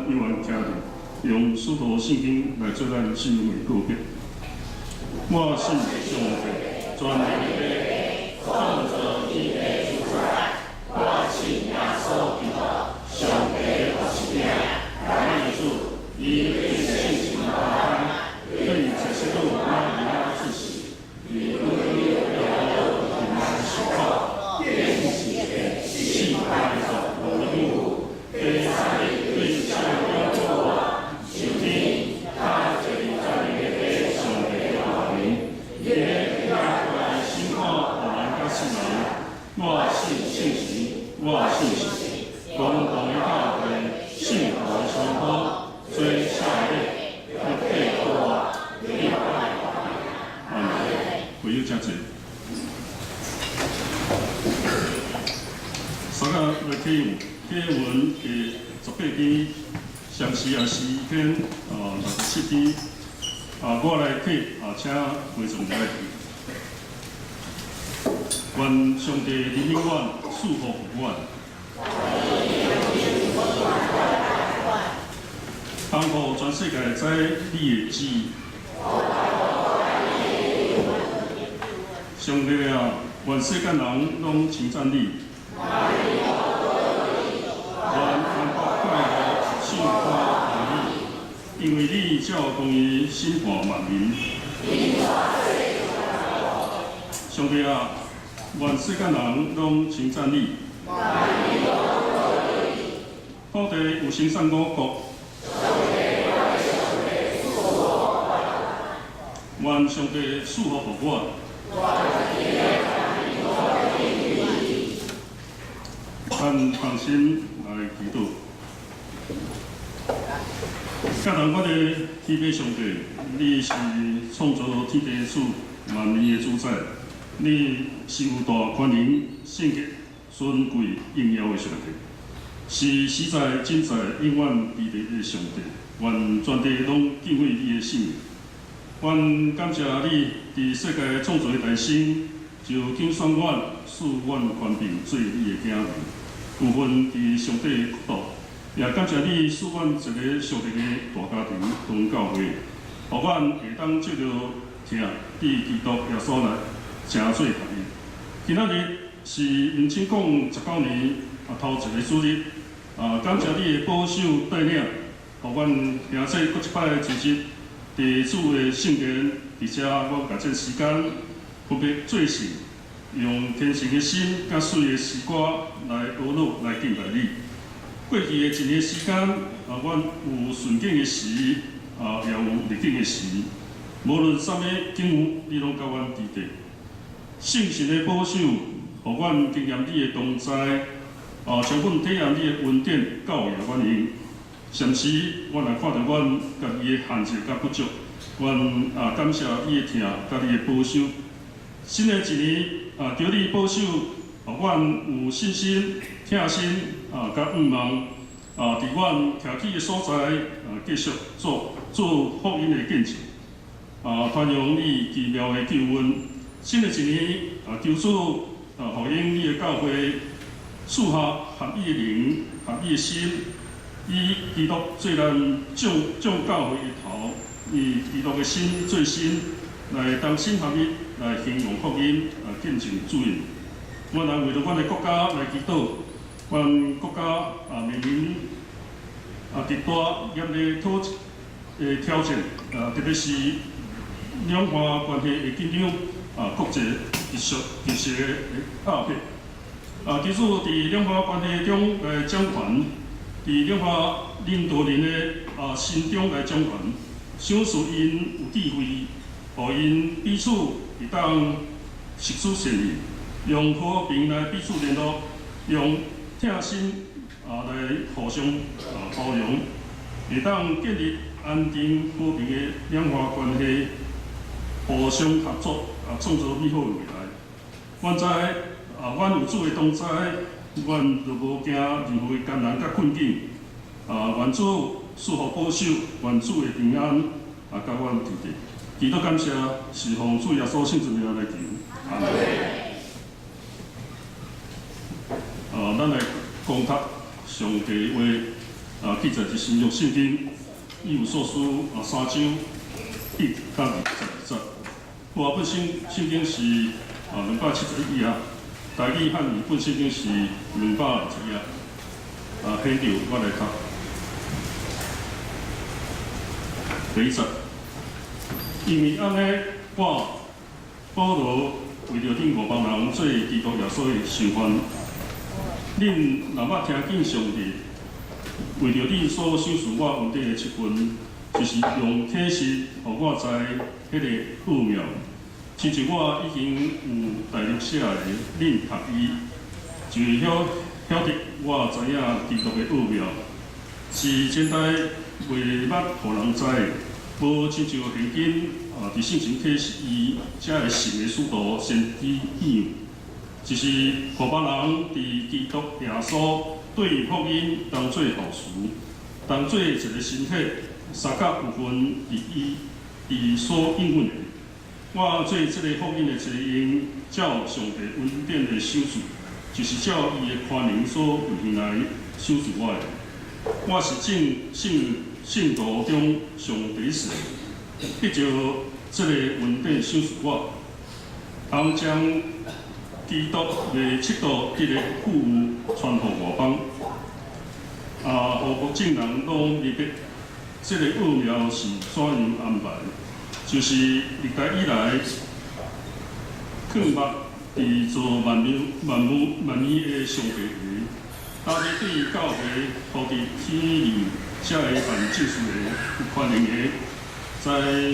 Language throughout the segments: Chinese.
永远听着，用使徒圣经来做咱信仰的告别。我信上帝，全能的创造天地主宰。我信耶稣基督，上帝的儿子，万主，伊对性情大方，对启示录那里那事实，以不离不了平安守候，天启的气派的罗幕，对在对象要求我，求听他这里在你的上帝的话语，也压过来心口我们的心灵，我信信实，我信实，公共的教会信和相通，最下列不配合我，礼拜唯有这罪。三个来启文的18天，详细也是一篇67天。我来启请会众来听。愿上帝怜悯阮，赐福予阮。通互全世界知你的旨意。上帝啊，愿世间人拢称赞你。愿安国快乐，幸福欢喜，因为你照公义审判万民。上帝啊，愿世间人拢称赞你。土地有生产五谷。愿上帝赐福予我。咱放心来祈祷。感恩我的天父上帝，你是创造天地主万民的主宰，你是有大权能、圣洁、尊贵、荣耀的上帝，是实在、真在、永远伫地的上帝。愿全地拢敬畏你的圣名。愿感谢你伫世界创造的诞生，就拣选阮，使阮权柄做你的子民。有份伫上帝的国度，也感谢你使阮一个上帝的大家庭同教会，互阮会当借着听伫基督耶稣来成做合一。今仔日是民青讲19年头一个主日，感谢你的保守带领，互阮行这搁一摆的主日，伫主的圣言，而且我把这时间分别做成。用虔诚的心、甲水的诗歌来学乐、来敬拜你。过去的一年时间，阮有顺境的时，也有逆境的时。无论啥物境遇，你拢甲阮支持。圣神的保守，互阮经验你的同在，充分体验你的恩典、教育阮用。甚时，阮也看到阮家己的限制甲不足，阮感谢你的听，甲你的保守。新的一年。求你保守，互阮有信心、疼心，甲盼望，伫阮徛起的所在，继续做福音的见证，传扬你奇妙的救恩。新的一年，求主，互应你的教会，赐下合一的灵、合一的心，以基督做咱众教会的头，以基督的心做心，来同心合一。来兴旺福音，见证主恩。我来为着阮的国家来祈祷，阮国家面临极大严厉挑战，特别是两岸关系的紧张，国际秩序的压迫。基主伫两岸关系中来掌权，伫两岸领导人的心中来掌权，赏赐因有智慧，互因彼此。会当实施善意，用和平来彼此联络，用疼心来互相包容，会当建立安定和平的两岸关系，互相合作，创造美好的未来。阮知阮有主的同在，阮就无惊任何的艰难甲困境。愿主赐福保守，愿主的平安甲阮伫地。祈祷感谢，是奉主耶稣圣子名来求。阿门。咱来攻读上帝话，记载是新约圣经，以有所书3章1到20节。我本圣经是271页，台语汉语本圣经是201页。现着我来读。第一节，因为安尼，我保罗为着恁500人做基督耶稣的受患，恁若捌听见上帝为着恁所赏赐我恩典的一份，就是用启示，互我知迄个奥妙。亲像我已经有大陆写的，恁读伊，就会晓得我知影基督的奥妙，是真代袂捌互人知，无亲像现今伫圣经启示伊才会信的使徒先知一样，就是500人伫基督耶稣对福音当做后事，当做一个身体，三角部分伊所应允的。我做这个福音的一因，照上帝恩典的赏赐，就是照伊的宽容所运行来赏赐我的。我是圣徒中上第一世，得着这个恩典赏赐我，通将基督的七道这个富有传互外邦，互各种人拢明白，这个奥妙是怎样安排。就是历代以来，放目伫做万物的上帝位，大家对教会互伫天理才会办正事的有权能的，在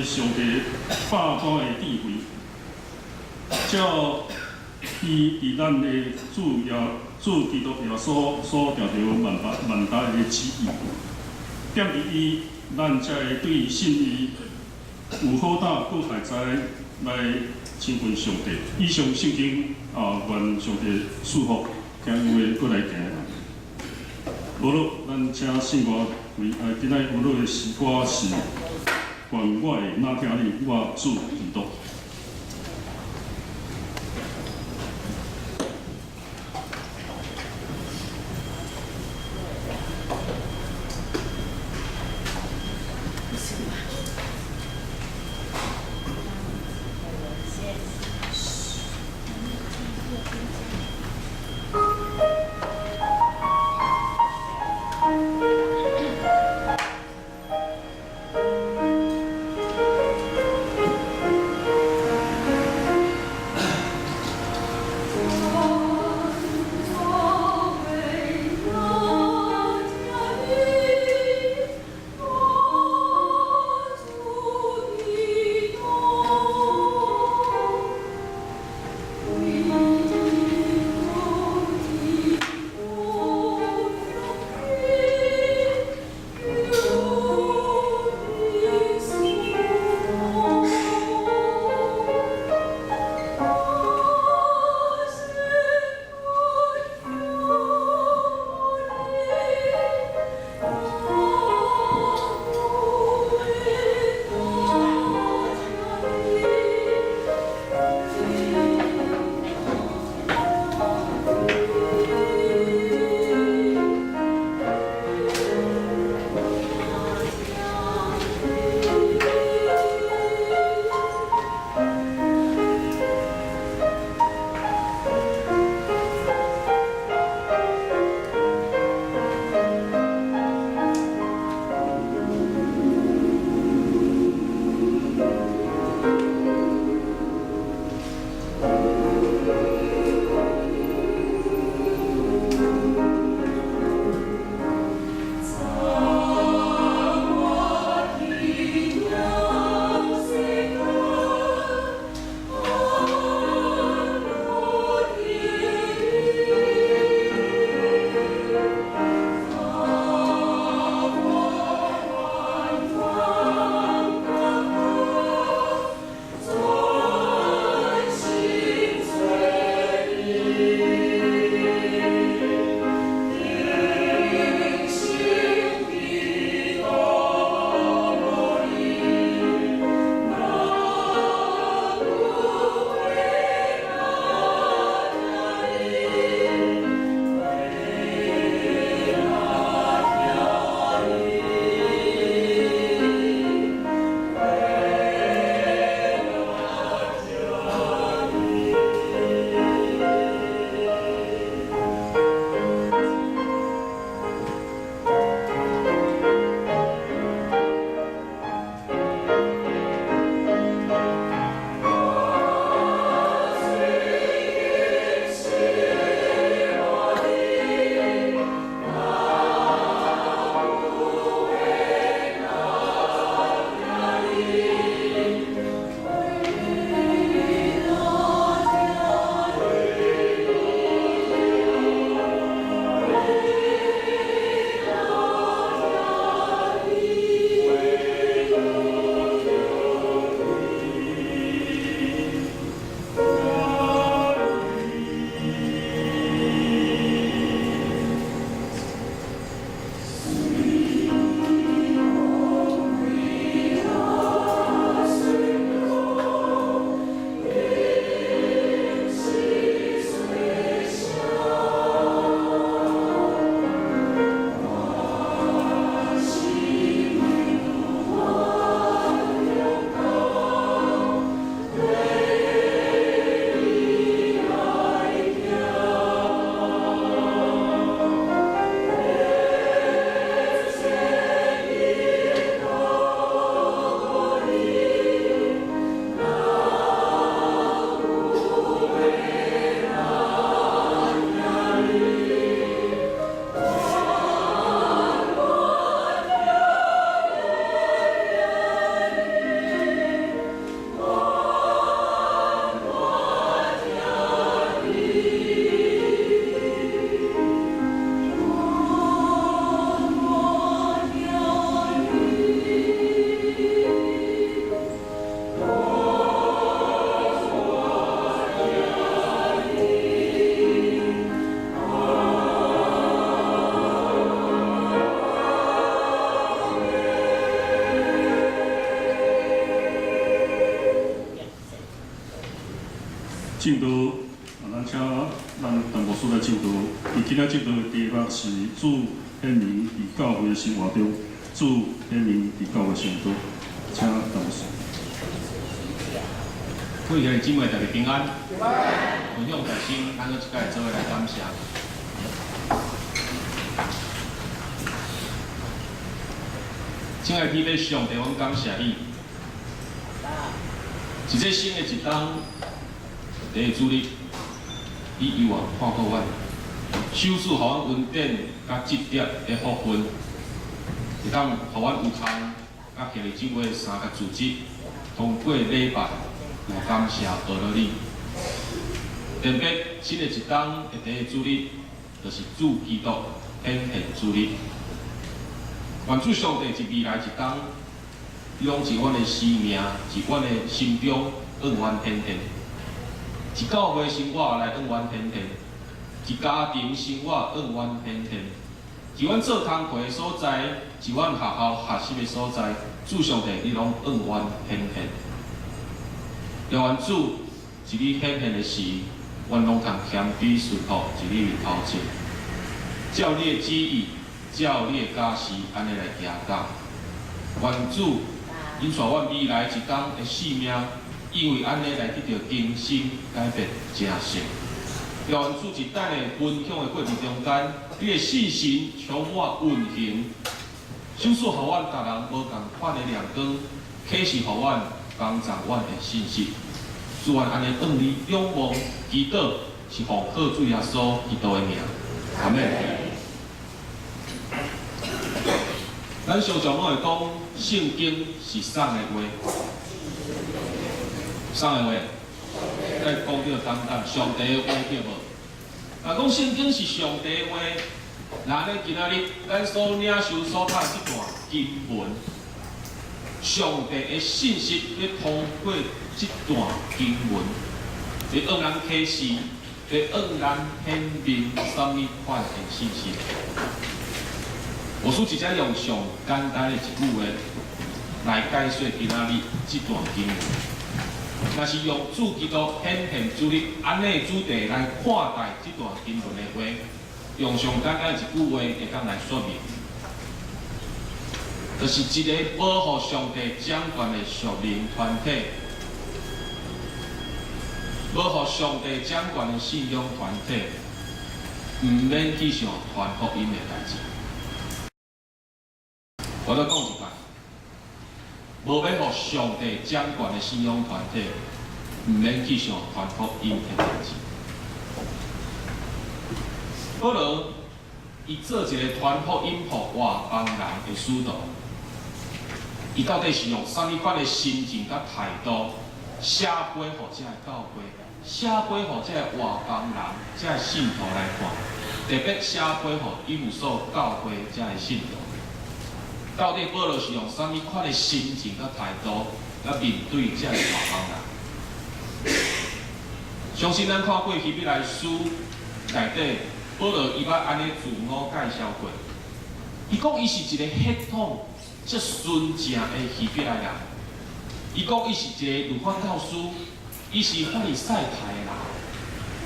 上帝百般的智慧，照伊伫咱的主基督耶稣所定着万大的旨意，点伫伊，咱才会对信伊。有好大搁还知来亲近上帝。以上圣经愿上帝赐福，听有话搁来行。无落，咱请圣歌为今仔无落的诗歌是愿我会哪听你我主基督。正道，咱请咱陈牧师来正道。伊今仔正道的题目是主显明伫教会生活中，主显明伫教会生活中，请陈牧师。各位姊妹，大家平安。分享在心，咱个一届做伙来感谢。亲爱的天父上帝，阮感谢你。是这新的一冬，第一主日，你由我看顾阮，手术，互阮稳定甲积点的福分，会当互阮有通甲今日姊妹3个组织，通过礼拜来感谢阿罗你。特别新的一冬的第一主日，就是主基督显现主日。愿主上帝一未来一冬，用一阮的生命，一阮的心中，恩阮显现；一教会生活来恩阮显现；一家庭生活恩阮显现；一阮做工课的所在，一阮学校学习的所在，主上帝你拢恩阮显现。让阮主一你显现的时，阮拢通谦卑顺服一你面头前，照你的旨意。照你的假时，安尼来行道。愿主引带阮未来一天的性命，因为安尼来得到更新改变真实。让愿主一等的分享的过程中间，你的信心充满运行，手术互阮逐人无共款的亮光，启示互阮帮助阮的信息。主愿安尼向你仰望祈祷，是奉靠主耶稣基督的名。阿门。咱常常拢会讲，圣经是送的话，送的话，咱讲到上帝的话对无？若讲圣经是上帝的话，那咧今仔日咱所领受所读这段经文，上帝的信息要通过这段经文，来向人启示，来向人显明什么款的信息。我所直接用上简单的一句话来解说今仔日这段经文。若是用主基督显现主日安尼的主题来看待这段经文的话，用上简单的一句话会当来说明，就是一个保护上帝掌权的属灵团体，保护上帝掌权的信仰团体，唔免去想传福音的代志。我再讲一摆，无要互上帝掌权的信仰团体，唔免去想传福音的代志。保罗伊做一个传福音互外邦人的使徒，伊到底是用啥物款的心情甲态度写批互这个教会，写批互这个外邦人、这个信徒来看，特别写批互以弗所教会这个信徒。到底保罗是用啥物款的心情甲态度来面对这个外邦人？相信咱看过希伯来书内底，保罗伊捌安尼自我介绍过。伊讲伊是一个血统即纯正的希伯来人。伊讲伊是一个律法教师，伊是法利赛派的人。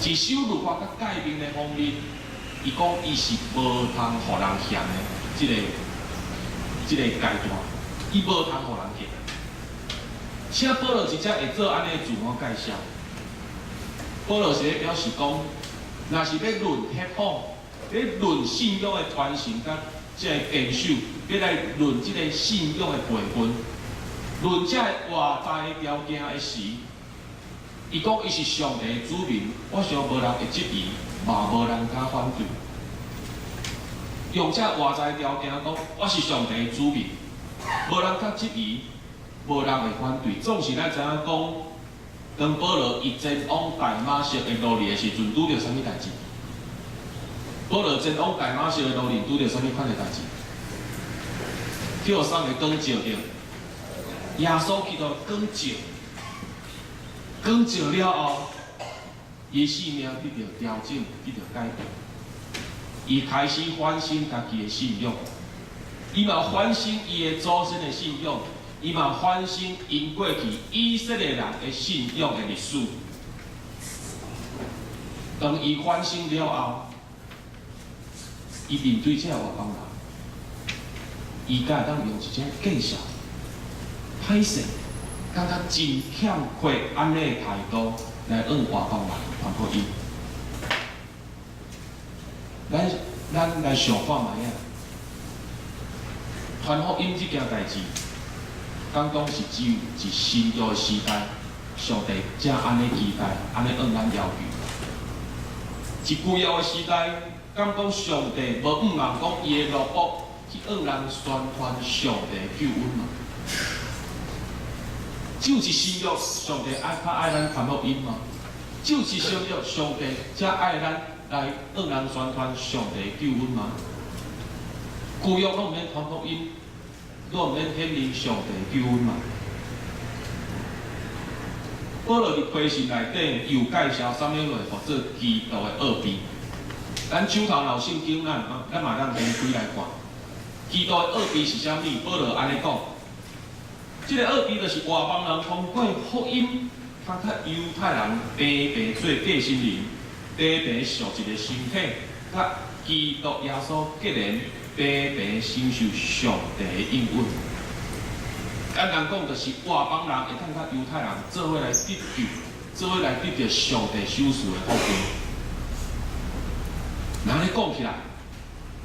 一守律法甲诫命的方面，伊讲伊是无通互人嫌的这个阶段，伊无通互人嫌。请保罗直接会做安尼自我介绍。保罗是咧表示讲，若是要论血统，要论信仰的传承甲这个坚守，要来论这个信仰的培训，论这个外在的条件的时，伊讲伊是上帝的子民，我想无人会质疑，嘛无人敢反对。用这外在条件讲，我是上帝的子民，无人敢质疑，无人会反对。总是咱知影讲，当保罗伊前往大马色的路里的时阵，拄着啥物代志？保罗前往大马色的路里拄着啥物款的代志？叫送的光照着，耶稣基督光照，光照了后，伊生命得到调整，得到改变。伊开始反省家己的信仰，伊嘛反省伊的祖先的信仰，伊嘛反省因过去以色列人的信仰的历史。当伊反省了后，伊面对这外邦人，伊敢会当用一种见笑、歹势，感觉真欠缺安尼的态度来向外邦人传福音。咱来想看卖啊，传福音这件代志，刚讲是只有一新约的时代，上帝才安尼期待，安尼向咱要求。一旧约的时代，敢讲上帝无毋茫讲伊的罗卜去向人宣传上帝的救恩嘛？只有一新约，上帝较爱咱传福音嘛？只有一新约，上帝才爱咱来向人宣传上帝的救恩嘛？旧约拢毋免传福音，拢毋免显明上帝的救恩嘛？保罗伫批信内底又介绍啥物话，或者基督的奥秘。咱手头老圣经，咱嘛当连开来看。基督的奥秘是啥物？保罗安尼讲，即个奥秘就是外邦人通过福音，甲犹太人平平做过心灵，平平受一个身体，甲基督耶稣结连平平承受上帝的应允。简单讲，就是外邦人会当甲犹太人做伙来得救，做伙来得到上帝手赐的福音。人咧讲起来，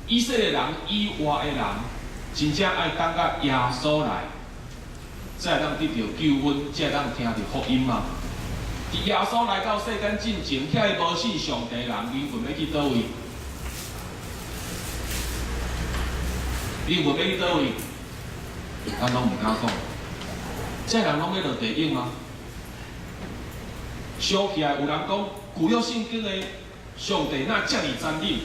以色列人以外的人，真正爱等甲耶稣来，才会当得到救恩，才会当听到福音嘛。伫耶稣来到世间之前，遐个无信上帝的人，灵魂要去倒位？灵魂要去倒位？咱拢毋敢讲，这人拢要落地狱吗？想起来有人讲，旧约圣经的上帝哪遮尔残忍？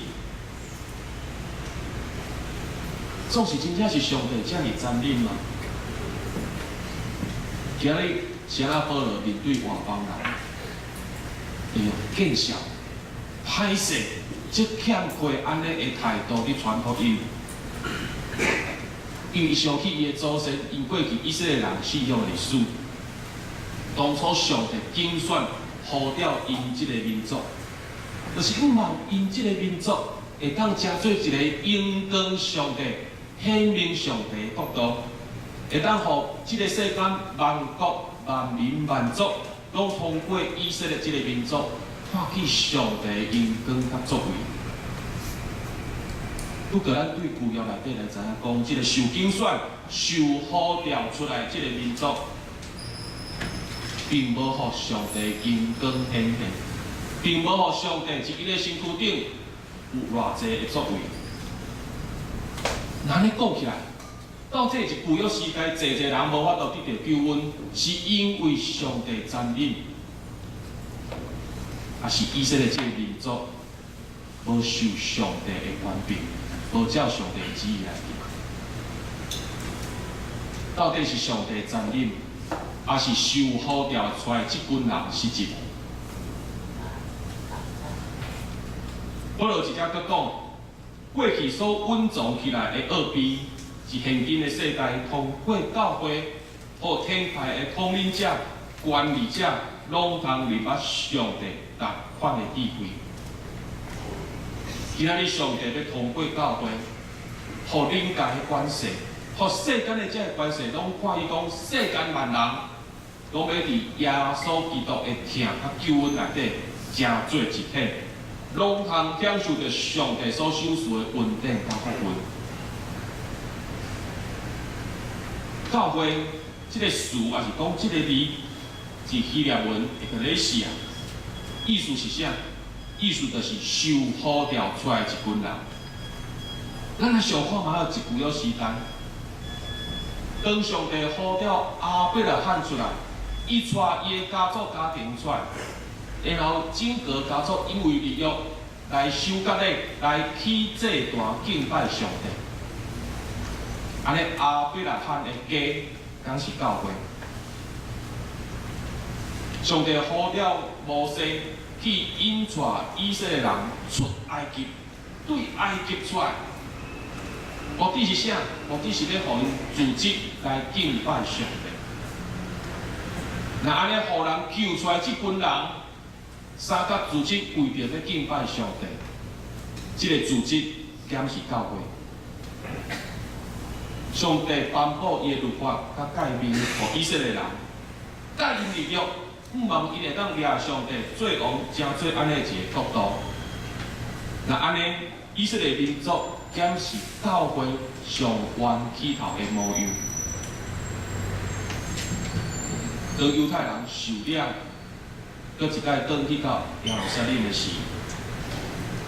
总是真正是上帝遮尔残忍吗？今日圣阿保罗面对外邦人，会用见笑、歹势，即欠缺安尼的态度去传福音。因为伊想起伊的祖先，因过去以色列人信仰的历史，当初上帝竞选呼召因即个民族，就是毋望因即个民族会当成做一个荣光上帝、显明上帝的国度，会当互即个世间万国、万民、万族，拢通过以色列即个民族，看见上帝的荣光甲作为。不过，咱对旧约内底来知影讲，即个受竞选、受呼召出来即个民族，并无互上帝荣光显现，并无互上帝伫伊个身躯顶有偌济的作为。那咧讲起来，到底是旧约时代，济人无法度得到救恩，是因为上帝残忍，也是以色列即个民族无受上帝的权柄？无照上帝旨意来行，到底是上帝残忍，还是受呼召出来即群人失职？保罗直接搁讲，过去所稳藏起来的奥秘，是现今的世代通过教会或天派的统领者、管理者，拢通明白上帝同款的智慧。今仔日上帝要通过教会，互人间的关系，互世间的这个关系，拢看伊讲世间万人，拢要伫耶稣基督的疼甲救恩内底，成做一体，拢通享受着上帝所赏赐的恩典甲福分。教会这个词，也是讲这个字，是希腊文 ekklesia， 意思是啥？意思就是受呼召出来一群人。咱来想看嘛，一旧约时代，当上帝呼召亚伯拉罕出来，伊带伊的家族家庭出来，然后整个家族因为利益来收割咧，来起祭坛敬拜上帝。安尼亚伯拉罕的家，敢是教会。上帝呼召摩西。去引带以色列人出埃及，对埃及出来，目的是啥？目的是要互因自责来敬拜上帝。那安尼互人救出来，即群人三甲组织为着要敬拜上帝，即个组织检视教会。上帝颁布伊的律法甲诫命，互以色列人，甲因立约，毋望因会当掠上帝做王，正做安尼一个国度。那安尼，以色列民族检视教会上原起头的模样。当犹太人受了，搁一摆转去到耶路撒冷的时，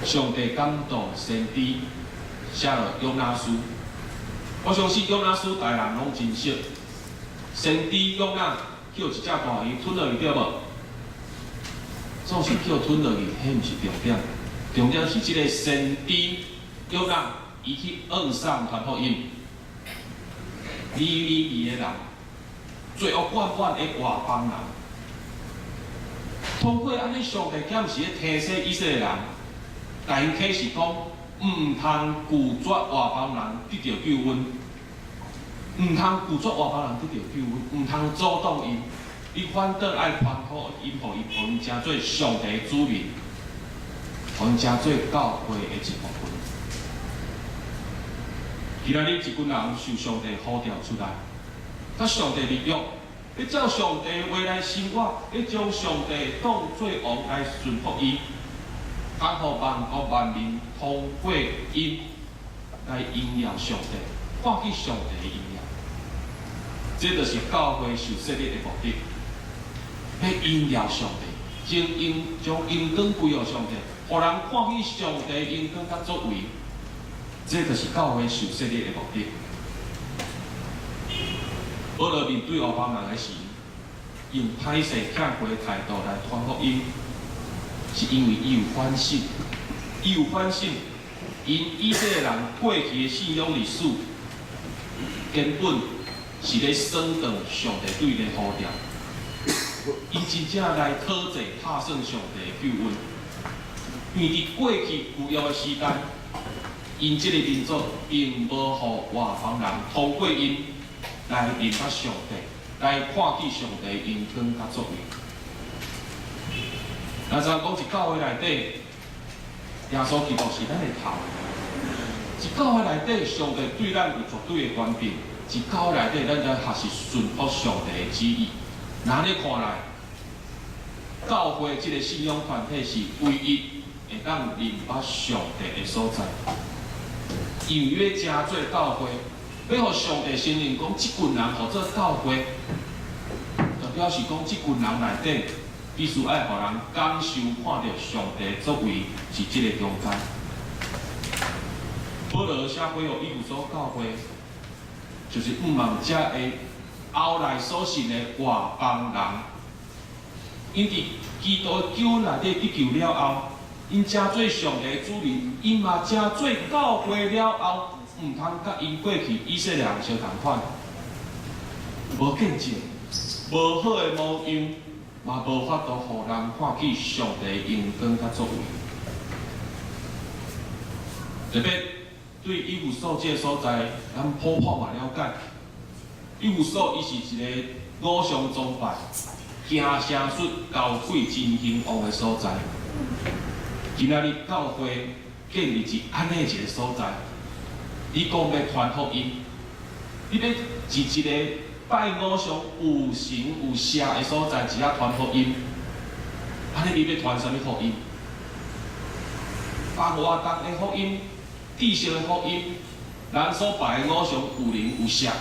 上帝感动先知写了约拿书。我相信约拿书大人拢真熟。先知约拿叫一只大鱼吞落去对无？总是叫吞落去，迄毋是重点。重点是即个先知约拿，伊去往上传福音，尼尼微的人，罪恶满满的外邦人，通过安尼上帝检视提醒以色列人，甲因启示讲，毋通拒绝外邦人得到救恩，毋通拒绝外邦人得到救恩，毋通阻挡因，你反倒爱传好因，互因成做上帝的子民，互因成做教会的一部分。今仔日一群人受上帝呼召出来，甲上帝立约，要照上帝的话来生活，要将上帝当做王来顺服伊，盼互万国万民通过因来荣耀上帝，看见上帝的荣耀。这就是教会受设立的目的，要荣耀上帝，将荣光归予上帝，互人看见上帝荣光甲作为。这就是教会受设立的目的。保罗面对外邦人的时，用歹势欠亏的态度来传福音，是因为伊有反省，因以色列人过去的信仰历史，根本是咧损断上帝对伊的呼召。因真正来讨债拍算上帝的救恩，因为伫过去旧约的时代。因这个民族并无互外邦人通过因来认识上帝，来看见上帝荣光甲作为。咱知影讲，一教会内底，耶稣基督是咱的头；一教会内底，上帝对咱有绝对的权柄；一教会内底，咱才学习顺服上帝的旨意。那你看来，教会这个信仰团体是唯一会当认识上帝的所在。因为要加做教会，要互上帝承认讲，即群人合作教会，就表示讲，即群人内底必须爱互人感受看到上帝的作为是即个中间。保罗写回予以弗所教会，就是毋望遮个后来所信的外邦人，因伫基督救内底得救了后。因正做上帝的子民，因嘛正做教会了后，毋通甲因过去以色列人相同款，无见证，无好的模样，嘛无法度互人看见上帝的荣光甲作为。特别对以弗所这个所在，咱普嘛了解，以弗所伊是一个偶像崇拜、行邪术、交鬼真兴旺的所在。今仔日教会建立是安尼一个所在，你讲要传福音，你要是一个拜偶像、有神有邪的所在，只传福音，安尼你要传啥物福音？拜活动的福音、地上的福音，咱所拜的偶像有灵有邪，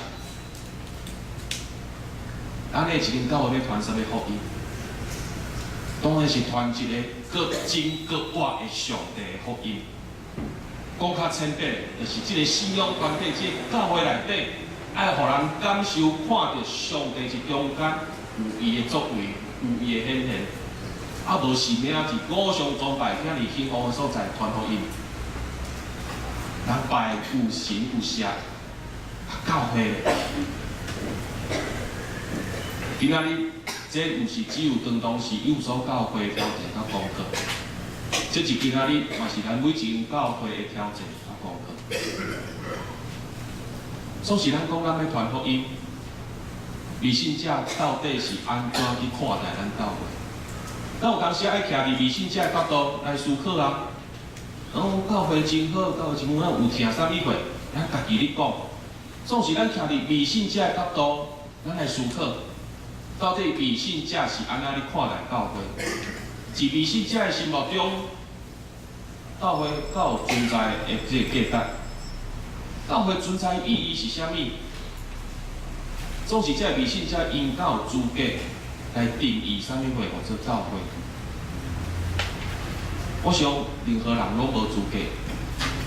安尼一间教会要传啥物福音？当然是传一个各真各活的上帝的福音。讲较浅白，就是即个信仰团体，即个教会内底，爱互人感受看到上帝是中间有伊的作为，有伊的显现。啊，无是命是偶像崇拜，遐尼兴旺的所在传福音。人拜有神有邪，教会。今仔日。这毋是只有当当时有所教会的挑战甲功课，这是今仔日嘛是咱每一间教会的挑战甲功课。总是咱讲咱要传福音，未信者到底是安怎去看待咱教会？咱有当时爱徛伫微信这角度来思考啊。教会真好，教会真好，咱有听啥物货，咱家己咧讲。总是咱徛伫微信这角度，咱来思考，到底微信这是安怎咧看待教会？在微信这的心目中，教会敢有存在的这个价值？教会存在意义是啥物？总是这微信这应该有资格来定义啥物货或者教会。我想任何人拢无资格，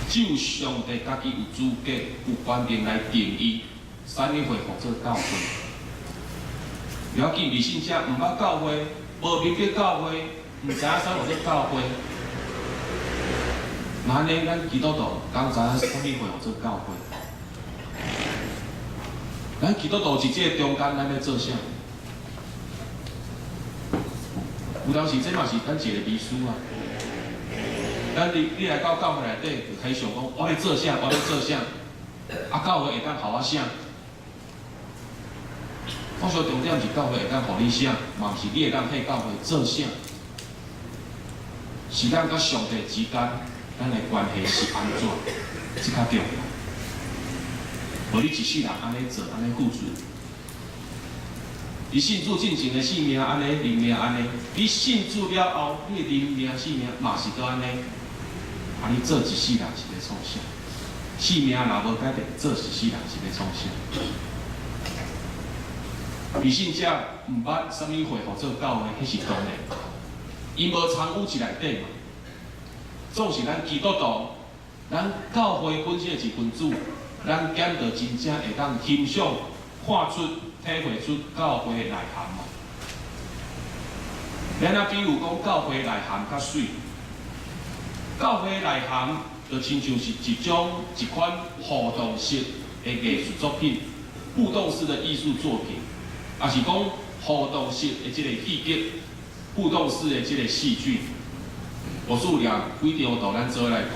只有上帝家己有资格、有权柄来定义啥物货或者教会。不要紧，微信这毋捌教会，无明白教会，毋知影啥或者教会。那安尼，咱基督徒敢知影啥物货或者教会？咱基督徒伫这中间，咱咧做啥？有当时这嘛是咱一个秘书啊。你来到教会内底，就开想讲，我咧做啥，我咧做啥，啊，教会会当互我啥？我想重点是教会会当互你啥，嘛是你会当替教会做啥？是咱甲上帝之间，咱的关系是安怎？这较重要。无你一世人安尼做，安尼付出，你信主进前的性命安尼，人命安尼；你信主了后，你的人命性命嘛是搁安尼。啊，你做一世人是咧创啥？性命若无改变，做一世人是咧创啥？微信者毋捌啥物会或做教会，迄是当然。因无参与伫内底嘛。总是咱基督徒，咱教会本身的一份子。咱检到真正会当欣赏、看出、体会出教会的内涵嘛。咱啊，比如讲教会内涵较水，教会内涵就亲像是一款互动式的艺术作品，互动式的艺术作品，也是讲互动式的这个戏剧，互动式的这个戏剧。我数量几张图，咱做来看，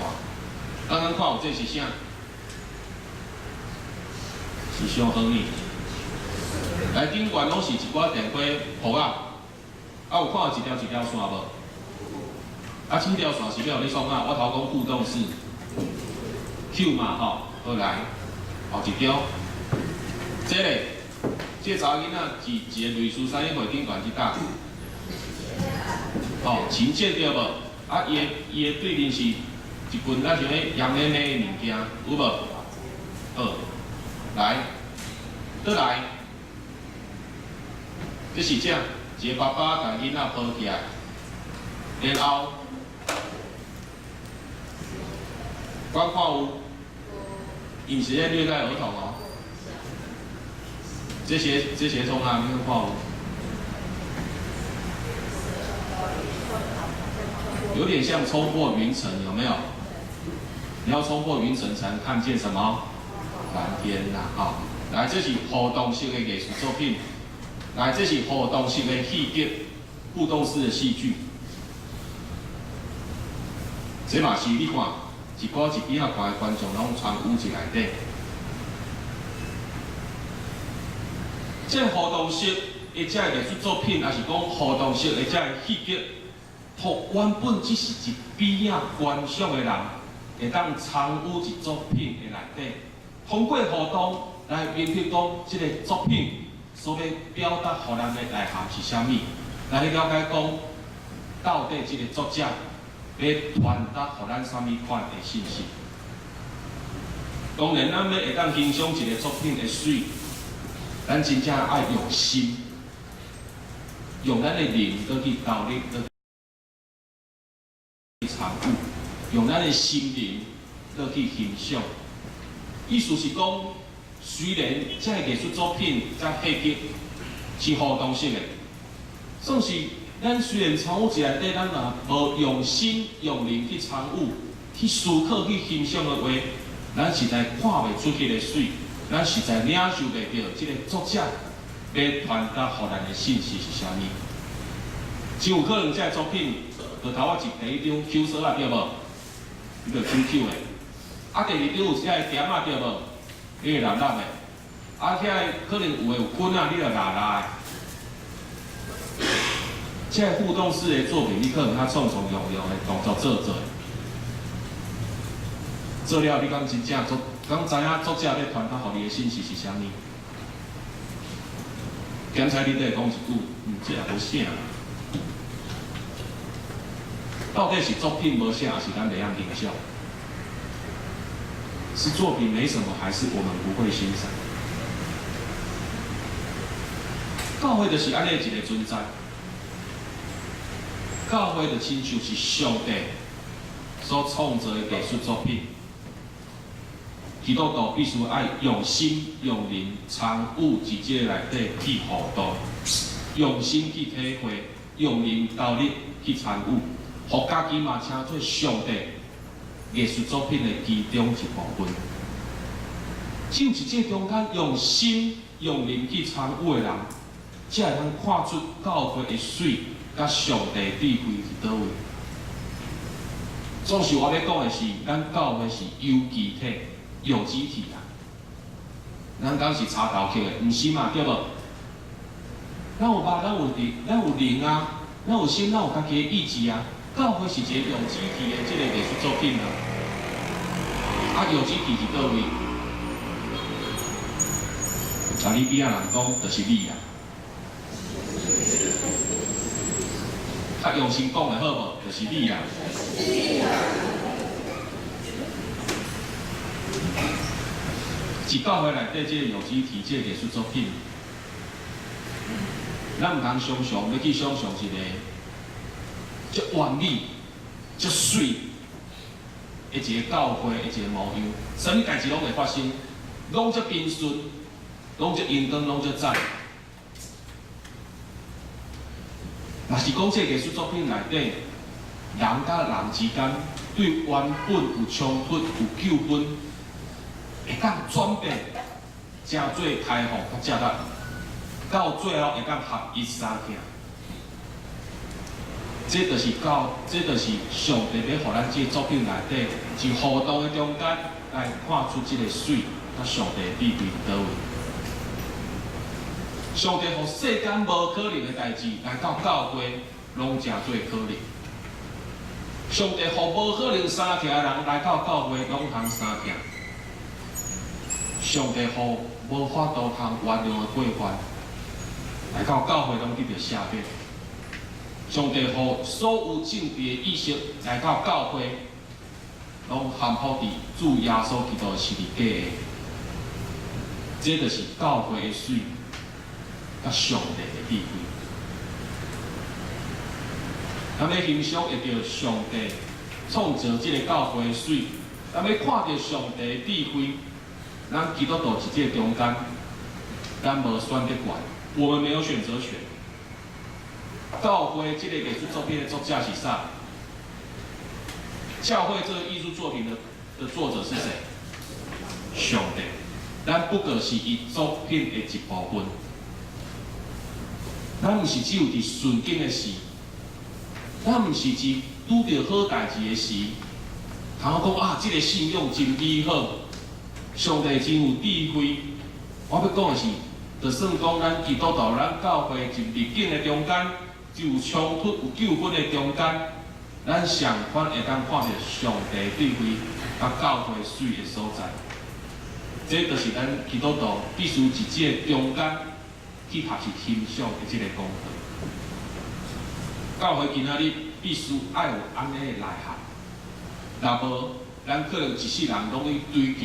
刚刚看有这是啥？是伤好呢。来顶悬拢是一寡电火糊啊，有看到一条线无？这条线是要互你创啊？我头讲互动式 Q 嘛吼，好来，后一条，这查某囡仔是一个类似啥物货顶悬去搭，琴键对无？伊的对面是一份咱像迄盐奶奶的物件，有无？好。来，倒来，这是这一个爸爸甲囡仔抱起来，然后，我看有，伊毋是咧虐待儿童哦，这些通啊，你看有点像冲破云层，有没有？你要冲破云层才能看见什么？蓝天啦，来，这是互动式的艺术作品，来，这是互动式的戏剧，互动式的戏剧。这嘛是你看，一边仔看的观众拢参与伫内底。这互动式的这艺术作品，也是讲互动式的这戏剧，互原本只是一边仔观赏的人，会当参与一作品的内底。通过互动来明确讲，这个作品所要表达予咱的内涵是啥物，来了解讲，到底这个作者要传达予咱啥物款的信息。当然，咱要会当欣赏一个作品的水，咱真正爱用心，用咱的灵去投入，去参与，用咱的心灵去欣赏。意思是讲，虽然这个艺术作品、这戏剧是互动式的，总是咱虽然参与一内底，咱若无用心用灵去参与、去思考、去欣赏的话，咱实在看袂出迄个水，咱实在领受袂到这个作者要传达予咱的信息是啥物。真有可能这个作品，就头仔第一张 Q 色啊，对无？伊就 QQ 的。第二张有遮个点啊，对无？你会蓝蓝的。遐可能有棍啊，你就拉拉的。这互动式的作品，你可能较创创用用的动作做，做了你敢真正敢知影作者要传达互你的信息是啥物？刚才你在讲一句，这也无啥。到底是作品无啥，还是咱袂晓欣赏？是作品没什么，还是我们不会欣赏？教会就是安尼一个存在。教会就亲像是上帝所创造的艺术作品。基督徒必须爱用心、用灵参与伫这内底去互动，用心去体会，用灵投入去参与，互家己嘛称做上帝艺术作品的其中一部分。只有伫这中间用心、用灵去参与的人，才会通看出教会的水甲上帝智慧伫倒位。总是我要讲的是，咱教会是有机体。有机体啊，咱讲是插头壳的，毋是嘛？对无？咱有肉，咱有灵啊，咱有心，咱有家己的意志啊。教会是一个有机体的这个艺术作品啊。啊，有机体是倒位？啊，你边仔人讲，就是你啊。啊，用心讲的好无？就是你啊。是教会内底这个有机体，这个艺术作品，咱毋通想象，要去想象一个足完美、足水的一个教会的一个模样。啥物代志拢会发生，拢足平顺，拢足阳光，拢足赞。若是讲这个艺术作品内底，人甲人之间对原本有冲突、有纠纷。会当转变，才做开放，才才到最后会当合一三件。这就是上帝要互咱这作品内底，是互动的中间来看出这个水，甲上帝智慧伫倒位。上帝互世间无可能的代志来到教会，拢真做可能。上帝互无可能三件的人来到教会，拢通三件。上帝互无法度通原谅的过犯，来到教会拢得着赦免。上帝互所有政治的意识来到教会，拢含抱伫主耶稣基督是伫假的。这就是教会的水，甲上帝的智慧。咱要欣赏会着上帝创造这个教会的水，咱要看到上帝的智慧。咱基督徒是这中间，咱无选择权，我们没有选择权。教会这个艺术作品的作者是啥？教会这个艺术作品的作者是谁？上帝。咱不过是伊作品的一部分。咱毋是只有伫顺境的时，咱毋是只拄着好代志的时，通讲啊，这个信仰真美好。上帝真有智慧，我要讲的是，就算讲咱基督徒、咱教会是逆境的中间，就有冲突、有纠纷的中间，咱上款会当看到上帝智慧甲教会水的所在。这就是咱基督徒必须伫这个中间去学习欣赏的这个功课。教会今仔日必须爱有安尼的内涵，若无，咱可能一世人拢去追求。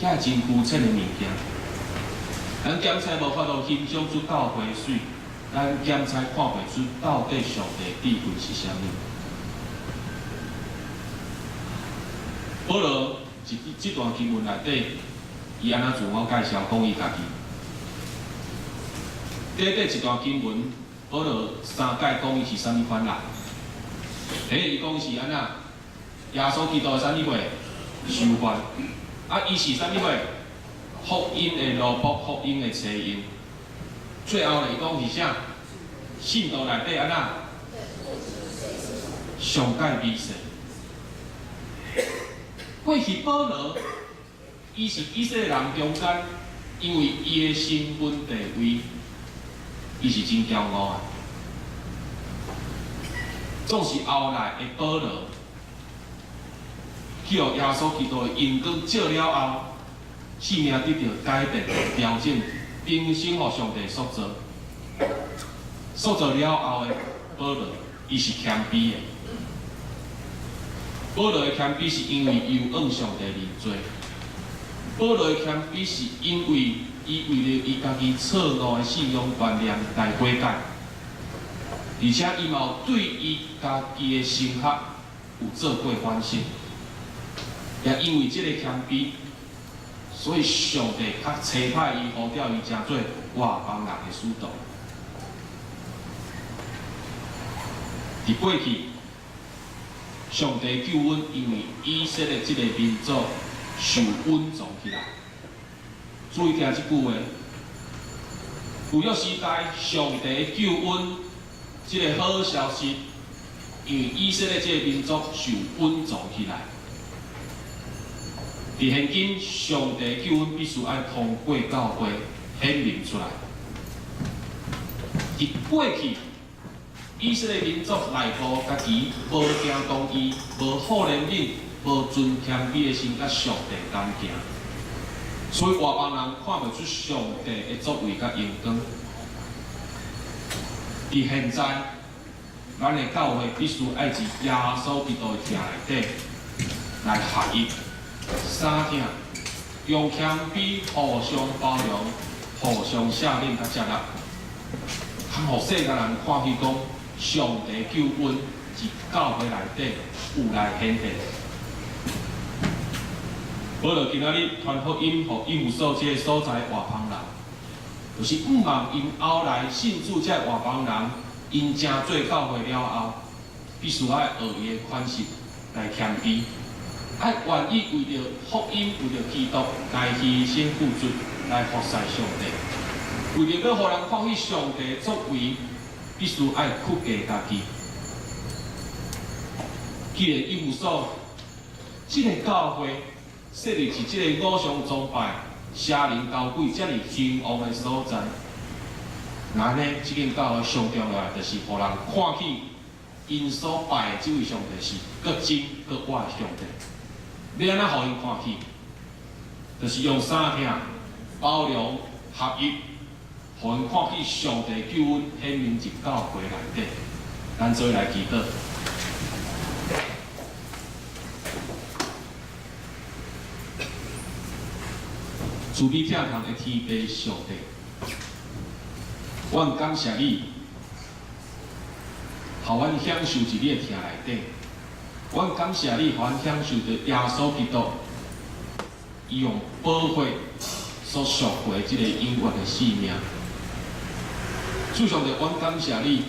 遐真肤浅的物件，咱检测无法度欣赏出教会水，咱检测看袂出到底上帝智慧是啥物。保罗这段经文内底，伊安怎自我介绍讲伊家己。短一段经文，保罗三解讲伊是啥物款人。第一，伊讲是安怎，耶稣基督的啥物货？受患。啊，伊是啥物货？福音的萝卜，福音的车音。最后伊讲是啥？信徒内底安怎？上界美事。过去保罗，伊是以色列人中间，因为伊的身份地位，伊是真骄傲啊。总是后来的保罗，去互耶稣基督的荣光照了后，生命得到改变、调整，重新互上帝塑造。塑造了后的保罗，伊是谦卑的。保罗的谦卑是因为伊有向上帝认罪。保罗的谦卑是因为伊为了伊家己错误的信仰观念来悔改，而且伊嘛有对伊家己的神学有做过反省。也因为这个谦卑，所以上帝较差派伊呼召伊成做外邦人的使徒。伫过去，上帝救恩因为以色列这个民族受稳重起来。注意听这句话：旧约时代，上帝救恩这个好消息，因为以色列这个民族受稳重起来。伫现今，上帝救恩必须要通过教会显明出来。伫过去，以色列民族内部家己无行公义、无好怜悯、无尊谦卑的心，甲上帝同行，所以外邦人看袂出上帝的作为甲荣光。伫现在，咱的教会必须爱伫耶稣基督的听内底来合一。三听，用谦卑互相包容、互相赦免甲接纳，通互世界人看起讲，上帝救恩伫教会内底有来显现。保罗今仔日传福音，互以弗所这个所在外邦人，就是毋望因后来信主这外邦人，因正做教会了后，必须要学伊的款式来谦卑。爱愿意为着福音、为着基督来牺牲付出，来服侍上帝。为着要互人看起上帝作为，必须爱屈低家己。既然以弗所这个教会设立是这个偶像崇拜、邪灵交鬼遮尔兴旺的所在，那呢，这间教会上重要的就是互人看起因所拜的这位上帝是搁真搁活的上帝。要安怎互因看起？就是用三听、包容、合一，互因看起上帝救恩显明入教会内底。咱做来祈祷。慈悲疼痛的天父上帝，阮感谢你，互阮享受伫你的听内底。阮感谢你，互阮享受着耶稣基督，伊用宝血所赎回即个永远的性命。主上帝，阮感谢你，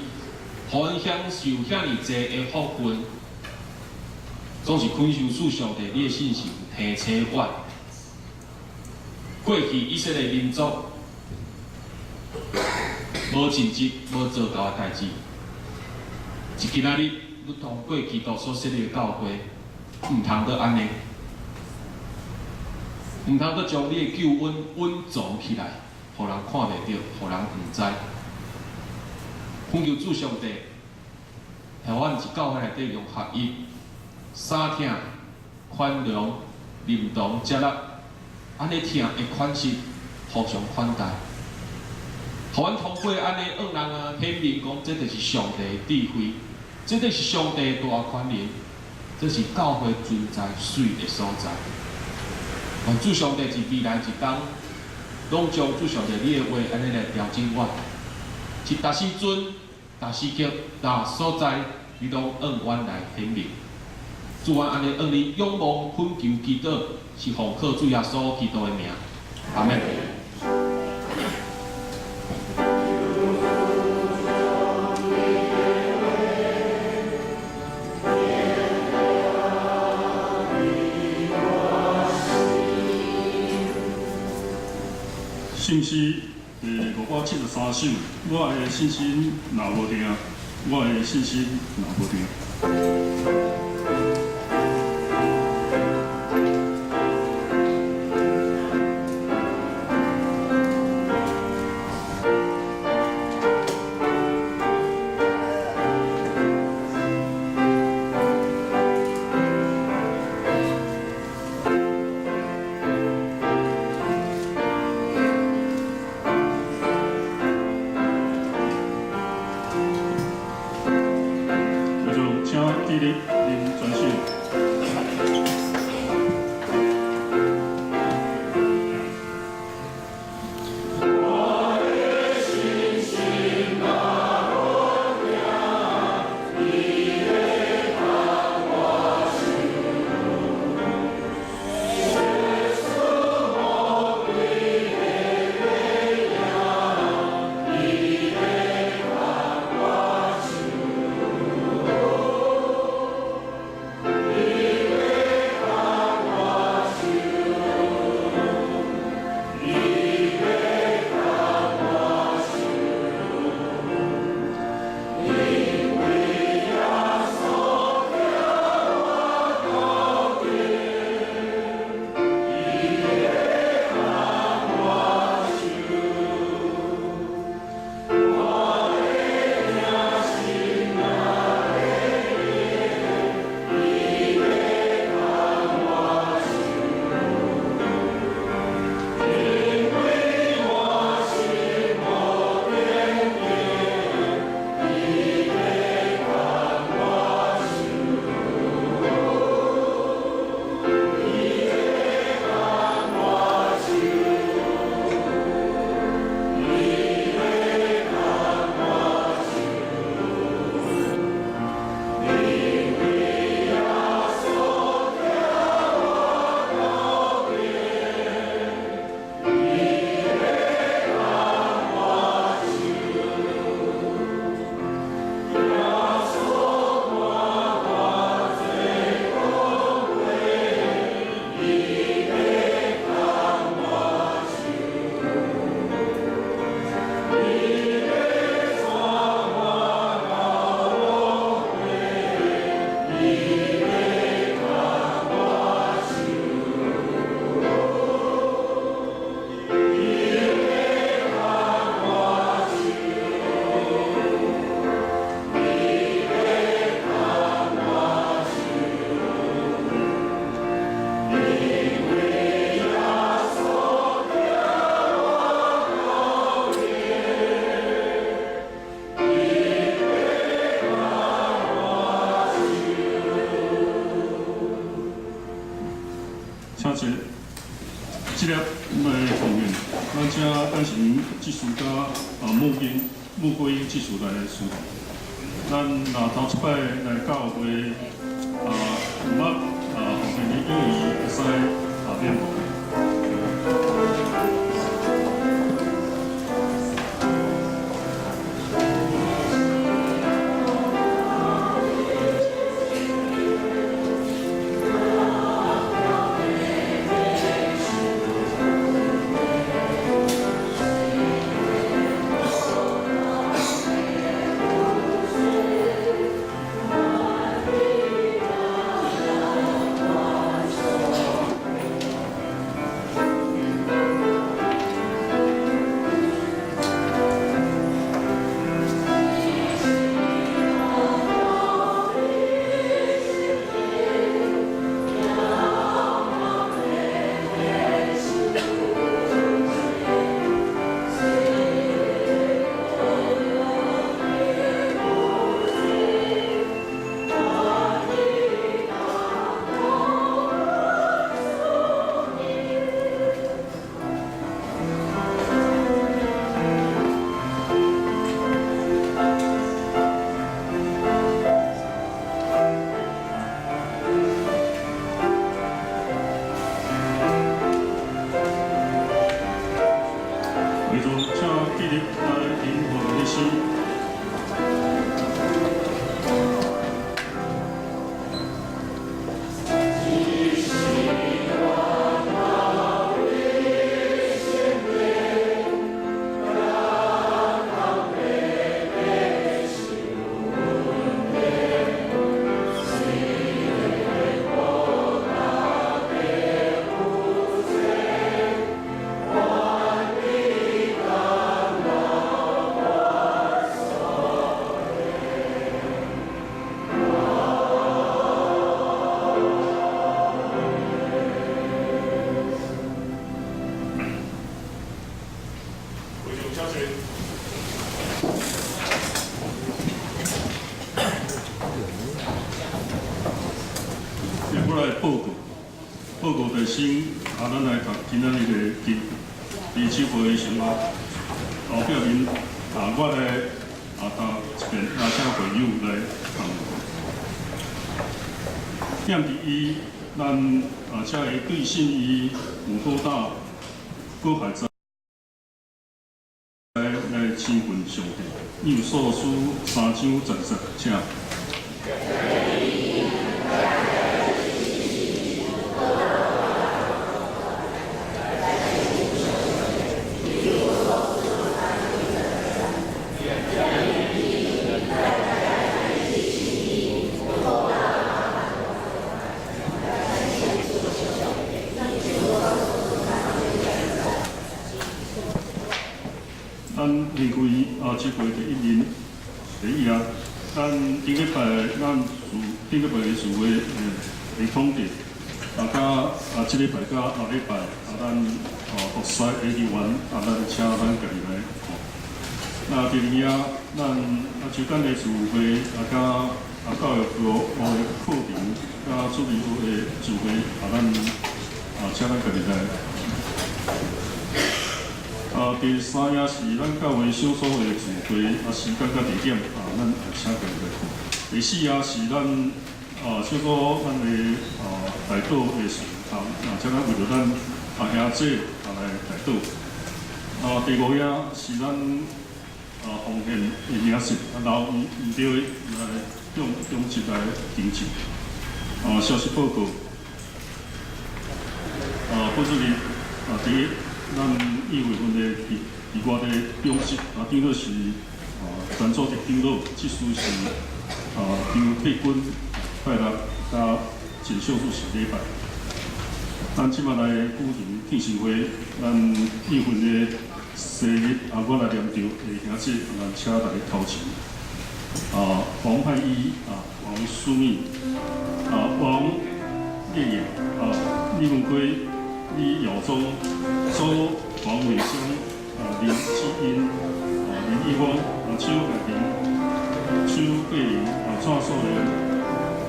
互阮享受遐尔济的福分，总是恳求主上帝你的信心提醒阮。过去以色列民族无尽职、无做到的代志，是今仔日。如同过基督所设立的教会，毋通搁安尼，毋通搁将你的救恩稳藏起来，互人看袂到，互人毋知。恳求主上帝，互阮伫教会内底用合一、三听、宽容、认同、接纳，安尼听的款式互相款待。互阮通过安尼恶人啊，显明讲，这就是上帝的智慧。这就是上帝大权能，这是教会存在水的所在。愿主上帝伫未来一天，拢将主上帝你的话安尼来调整我，是逐时阵、逐时刻、逐所在，你拢按阮来显明。主愿安尼按你仰望恳求祈祷，是奉靠主耶稣基督的名，阿门。信息573首，我的信心若无定，我的信心若无定。请坐。这粒方面，咱请咱是技术家木归技术来疏导。咱头一摆来教会毋捌后面的英语会使面部。报告的先，咱来读今仔日的第七回的生活。表明我来读一遍，请会友来看。点第一，咱请会对信伊有多大，搁还在来请问上帝。有所书3章10节，请。咱离开这回第一年第一啊，咱顶礼拜顶礼拜的聚会会统计，这礼拜甲后礼拜咱服侍的人员咱请咱家己来。那第二啊，咱周间的聚会甲教育部的课程甲助理部的聚会咱请咱家己来。第三也是咱教会小组的聚会，时间甲地点咱会请家己来。第四也是咱小组咱的代祷的时候，请咱为着咱兄姐来代祷。第五也是咱奉献的名实，留唔对来用职来行进。消息报告，报主任第一。咱议会分的伫我的中室，顶落是陈组织顶落，技术是张佩君拜六甲陈秀柱是礼拜。咱即摆来举行庆生会，咱议会的生日我来念着的兄弟，咱请来头前。黄汉一王淑敏王烈颖李文圭。李耀忠、周王伟香、林基英、林义峰、邱海平、邱桂林、赵寿仁、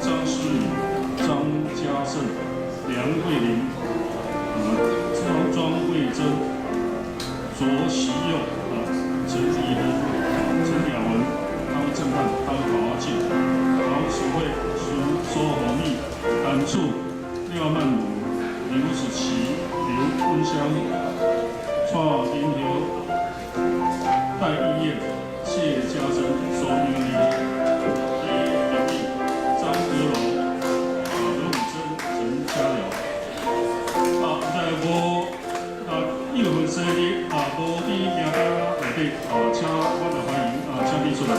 张诗敏、张家胜、梁慧玲、魏征、卓习佑陈以恒陈雅文、汤正汉、汤华进、陶淑慧、苏宏毅、甘肃、廖曼如、刘子琪、刘文香、蔡林和、戴义燕、谢家珍、周明丽、李永义、张德龙、刘武珍、陈家辽。在无1月份生日无伫名单内底请我来欢迎请你出来。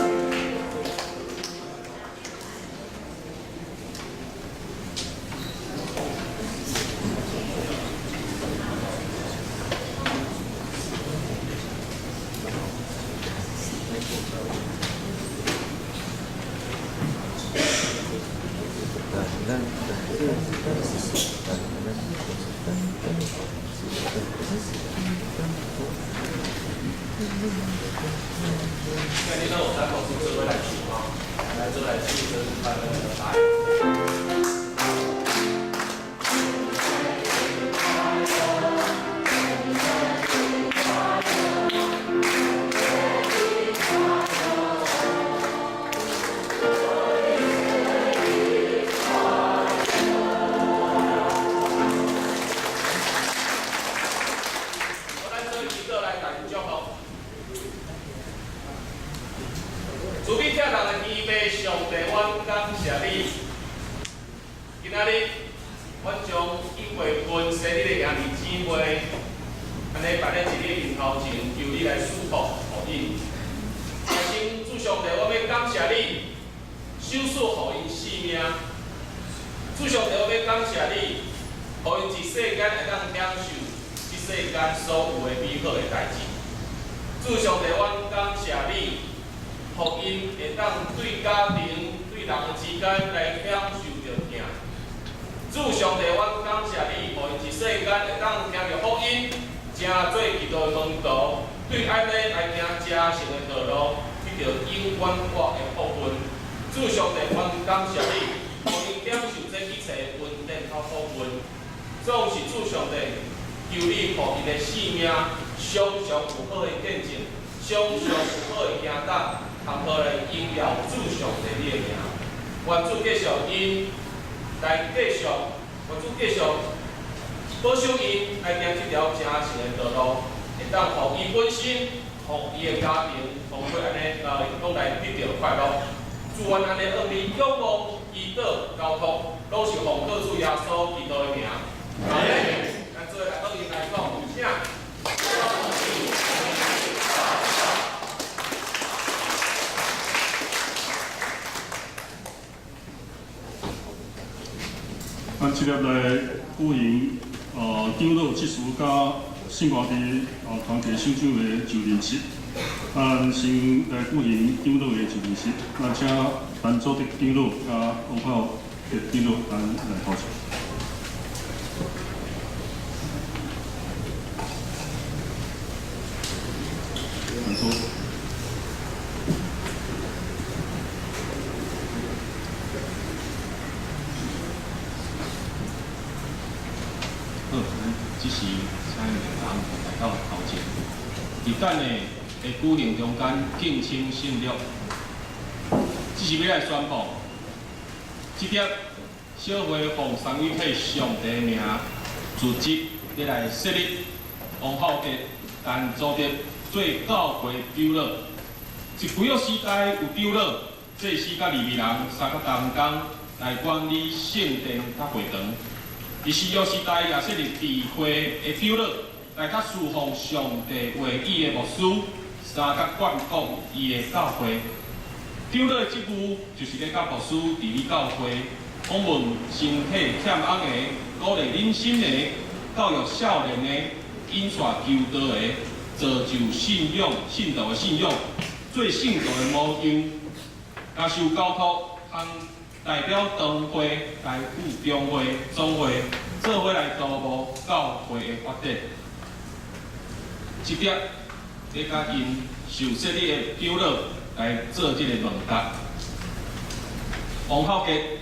今天我在公司这位来取啊，来这来庆生他的答应。主笔跳人的天父上帝，阮感谢你。今仔日，阮将1月份生日的兄弟姊妹，安尼摆在一个面头前，由你来祝福予因。先主上帝，我要感谢你，手术予因性命。主上帝，我要感谢你，予因一世间会当享受这世间所有的美好的代志。主上帝，阮感谢你。福音会当对家庭、对人之间来享受着疼。主上帝，阮感谢你，互因一世间会当听着福音，正做基督的门徒，对安尼来行正诚的道路，得到永远活的福分。主上帝，阮感谢你，互因享受这一切恩典和福分。总是主上帝，求你互因的性命常常有好的见证，常常有好的行动。通好来荣耀主上帝你的名，愿主继续因来继续，愿主继续保守因来行这条正诚的道路，会当互伊本身、互伊的家庭，通过安尼拢来得到快乐。主愿安尼向你仰望、祈祷、交托，都是奉靠主耶稣基督的名。阿门。咱做来向因来讲，请。即粒来鼓迎长老祭司甲圣外地团体首长的就任式，先来鼓迎长老的就任式，请陈祖德长老甲王浩的长老来头前。陈祖。只是请两人来到头前，伫等的举行中间敬请信乐，只是要来宣布，这碟小会奉三位配上帝的名，组织要来设立王浩德、陈祖德做教会长老。一几个时代有长老，祭司甲利未人三个同工来管理圣殿甲会堂。伫新约时代也设立智慧的长老，来甲侍奉上帝话语的牧师，三甲管管伊的教会。长老的职务就是咧甲牧师治理教会，访问身体欠安的，鼓励忍心的，教育少年的，引带求道的，造就信仰、信道的信仰，做信徒的模样，接受交托，代表堂会、台府中会、总会，做伙来招募教会的发展。这点，要甲因受设立的长老来做这个问答。王浩杰、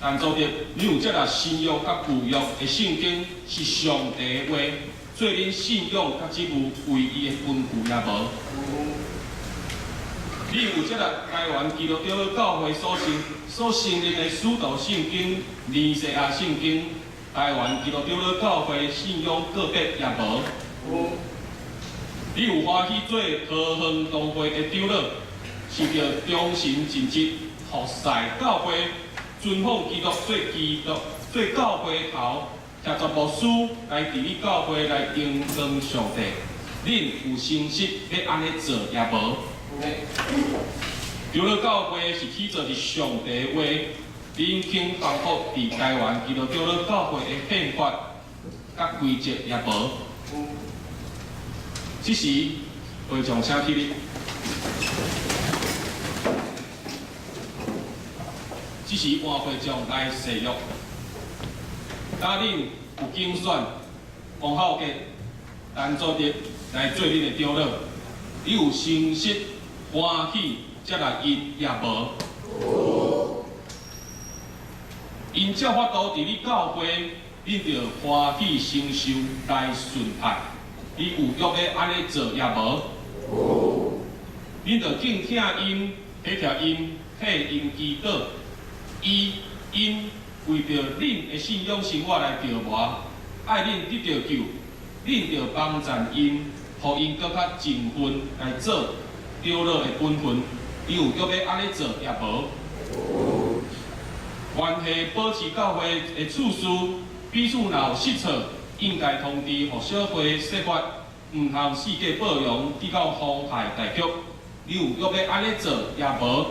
陈祖德，你有这个新约甲旧约的圣经是上帝的话，做恁信用甲职务唯一的根据也无。你有这个台湾基督教会所成立的使徒圣经、尼西亚圣经、台湾基督教会信仰个别也无。你有欢喜做桃园同会的长老，是着忠心尽职，服侍教会，遵奉基督做教会头，协助牧师来伫你教会来迎光上帝。恁有诚实要安尼做也无？长老教会是起做伫上帝话，恁肯反复伫台湾基督教会的宪法甲规则也无。此时会将请起立。此时换会将来誓约，当恁有竞选王浩杰、陈祖德来做恁的长老，你有诚实欢喜才来因也无。因照法度伫你教会，恁着欢喜承受来顺派。你有约要安尼做也无？恁着敬听因、体贴因、替因祈祷，因为着恁的信仰生活来着磨，爱恁得着救，恁着帮赞因，互因搁较尽分来做长老的本分。你有约要安尼做也无？关系保持教会的处事，彼此若有失错，应该通知互小会说法，毋通四界报扬，直到妨害大局。你有约要安尼做也无？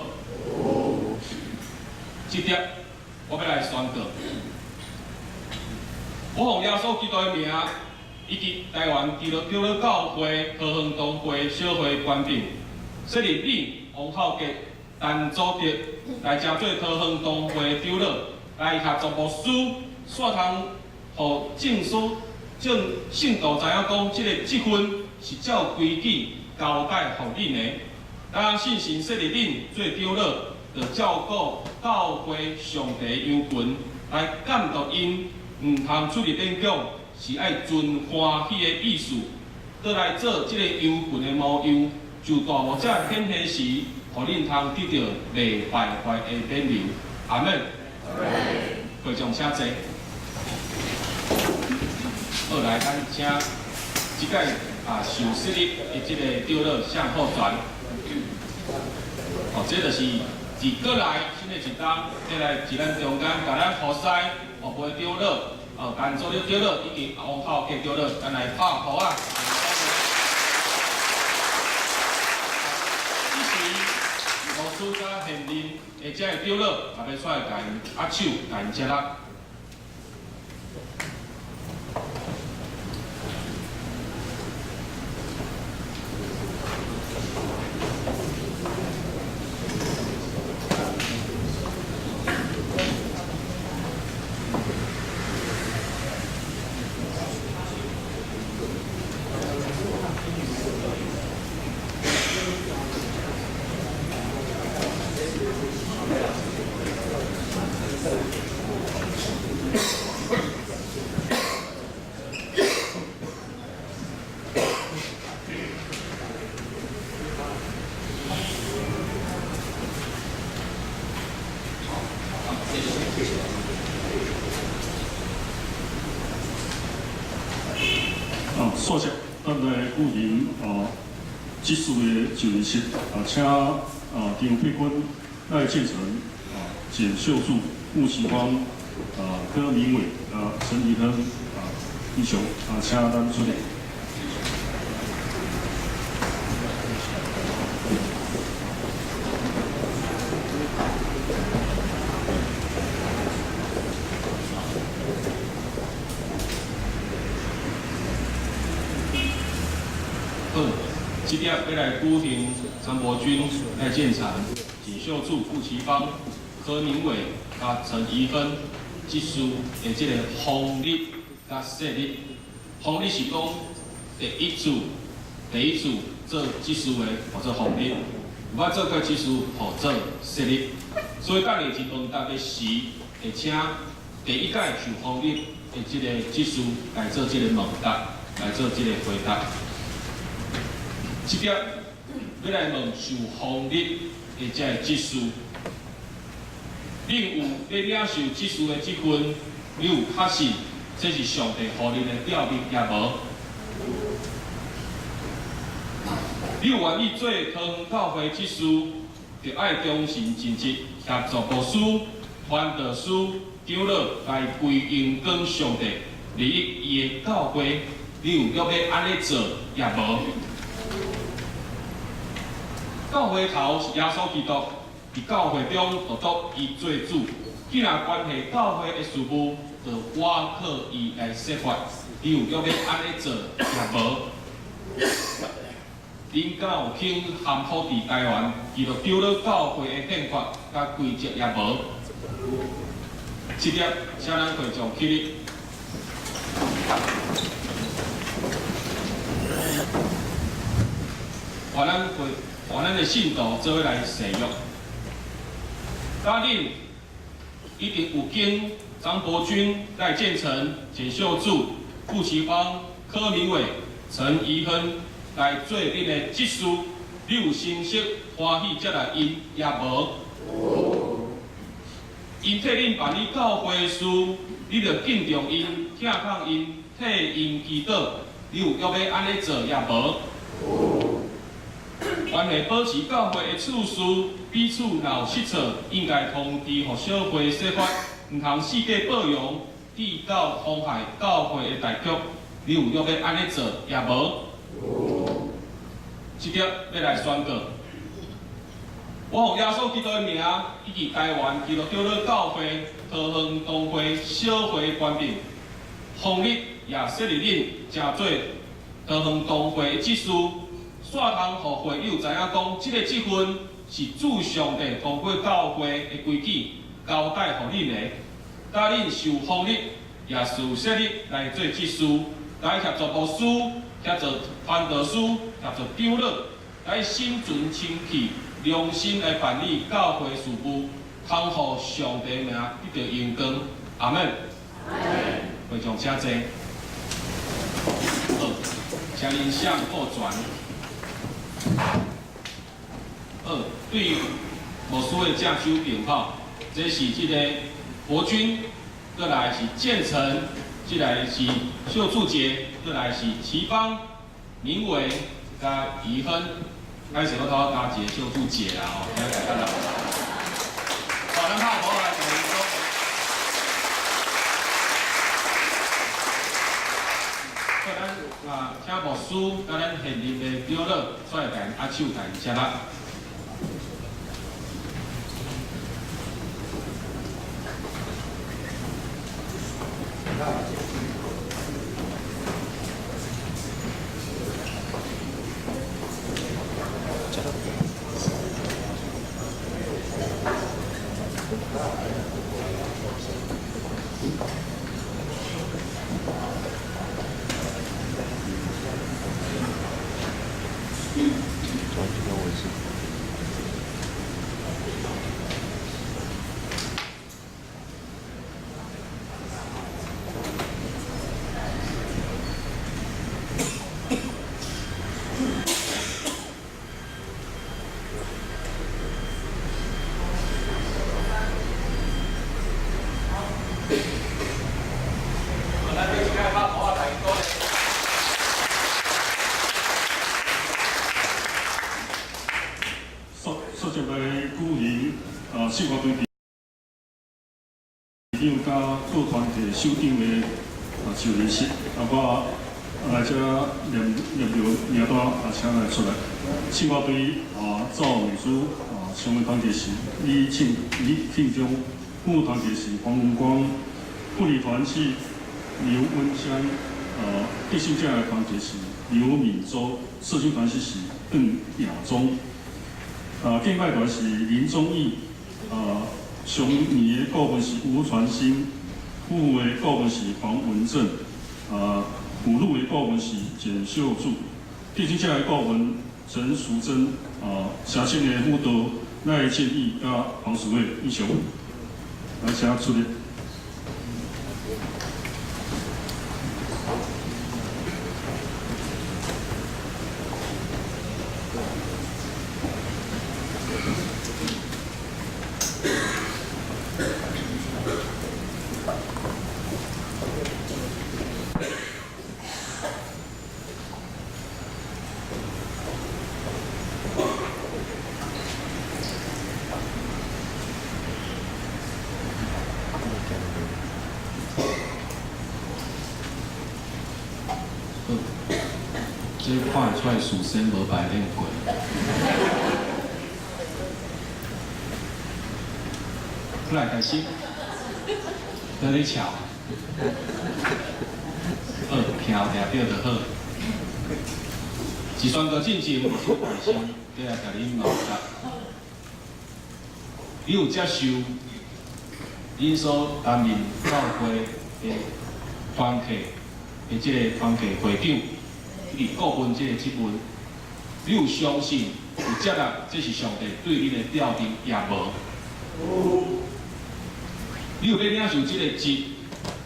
这点我要来宣告，我奉耶稣基督的名，以及台湾基督教会桃园东会小会官兵，设立你王浩杰、陈祖德来加做桃园东会长老，来协助牧师，煞通互正信徒知影讲，这个职分是照规矩交代互恁的。当信心设立恁做长老，着照顾教会上帝羊群，来监督因，毋通出入勉强，是爱尽欢喜的意思，倒来做这个羊群的模样，就大无这显现时，互恁通得到未败坏的免流。阿门。会众请坐。好，来，咱请即届受设立的即个长老向后传。哦，这就是自过来新的一档，再来自咱中间，甲咱河西后辈长老，陈祖德长老以及王浩杰长老，咱来拍鼓啊！这时，牧师甲现任的这个长老，也要出来甲因握手，甲因接纳。坐下，咱来举行这次的就任式，请张佩君、赖建成、简秀柱、穆启芳、柯明伟、陈怡亨、一雄，请咱出列。今天要来举行张伯钧、赖建长、简秀柱、傅其芳、柯明伟、陈怡芬这次的这个红日甲设立。红日是讲第一组做这次的或者红日，我做过这次或做设立。所以当日是当特别时，会请第一届受红日的这次来做这个问答。来做这个回答。这点要来问受封立的这个职事，恁有咧领受职事的这份，你有确信这是上帝予你的调兵也无？你有愿意做汤教会职事，就爱忠心尽职，协助牧师、传道师、长老来归荣光上帝，利益伊的教会。你有要安尼做也无？教会头是耶稣基督，伫教会中就督伊做主。既然关系教会的事务，就我靠伊来说法。你有要安尼做也无？恁敢有肯含糊伫台湾，记录丢了教会的宪法甲规则也无？这点，请咱会众起立。换咱的信徒做伙来使用。答应一定有经张伯钧、赖建成、简秀柱、傅奇芳、柯明伟、陈怡亨来做恁的职事，你有心息欢喜才来因也无？因替恁办理教会事，你着敬重因、疼痛因、替因祈祷，你有要安尼做也无？关系保持教会的处事，彼此若有失错，应该通知互小会说法，毋通四界报扬，致到妨害教会的大局。你有要安尼做也无？这点要来宣告。我用耶稣基督的名，以及台湾基督教教会、桃园东会小会官兵，奉立也设立恁正做桃园东会的职事。煞通互会友知影讲，即个职分是主上帝通过教会的规矩交代互恁的，甲恁受封立，也受设立来做职事，来协助牧师、协助传道师、协助长老，来心存清气、良心来办理教会事务，通互上帝名得到荣光。阿门。会众请坐。好，请您向后转。对牧师的正手并炮，这是即个国军，再来是建成，再来是秀柱杰，再来是齐邦、明伟加怡亨，开始我头加一个秀柱杰啦吼，大家看到。好，咱拍鼓来同伊说。好，咱请牧师甲咱现任的长老出来甲握手，甲伊接纳。说接来举行生活队长甲各团体首长的就任式，我来这念名单请来出来。生活队赵秘书常务团体是李庆忠，副团体是黄文光，护理团是刘文香，地信教的团体是刘敏洲，社区团体是邓亚忠。敬拜团是林宗义，常年的顾问是吴传兴，副的顾问是黄文正，辅路的顾问是简秀柱，地信教的顾问陈淑珍，社青的辅导赖建义甲黄淑慧以上，来请出列。这看得出来事先无排练过。来开始，在你瞧，好，听对就好。一宣告进前，我所开始，再来甲恁问答。你有接受恁所担任教会的团契的即个团契会长，以及顾问即个职务，你有相信有接纳这是上帝对你的调定也无？你有要领受即个职，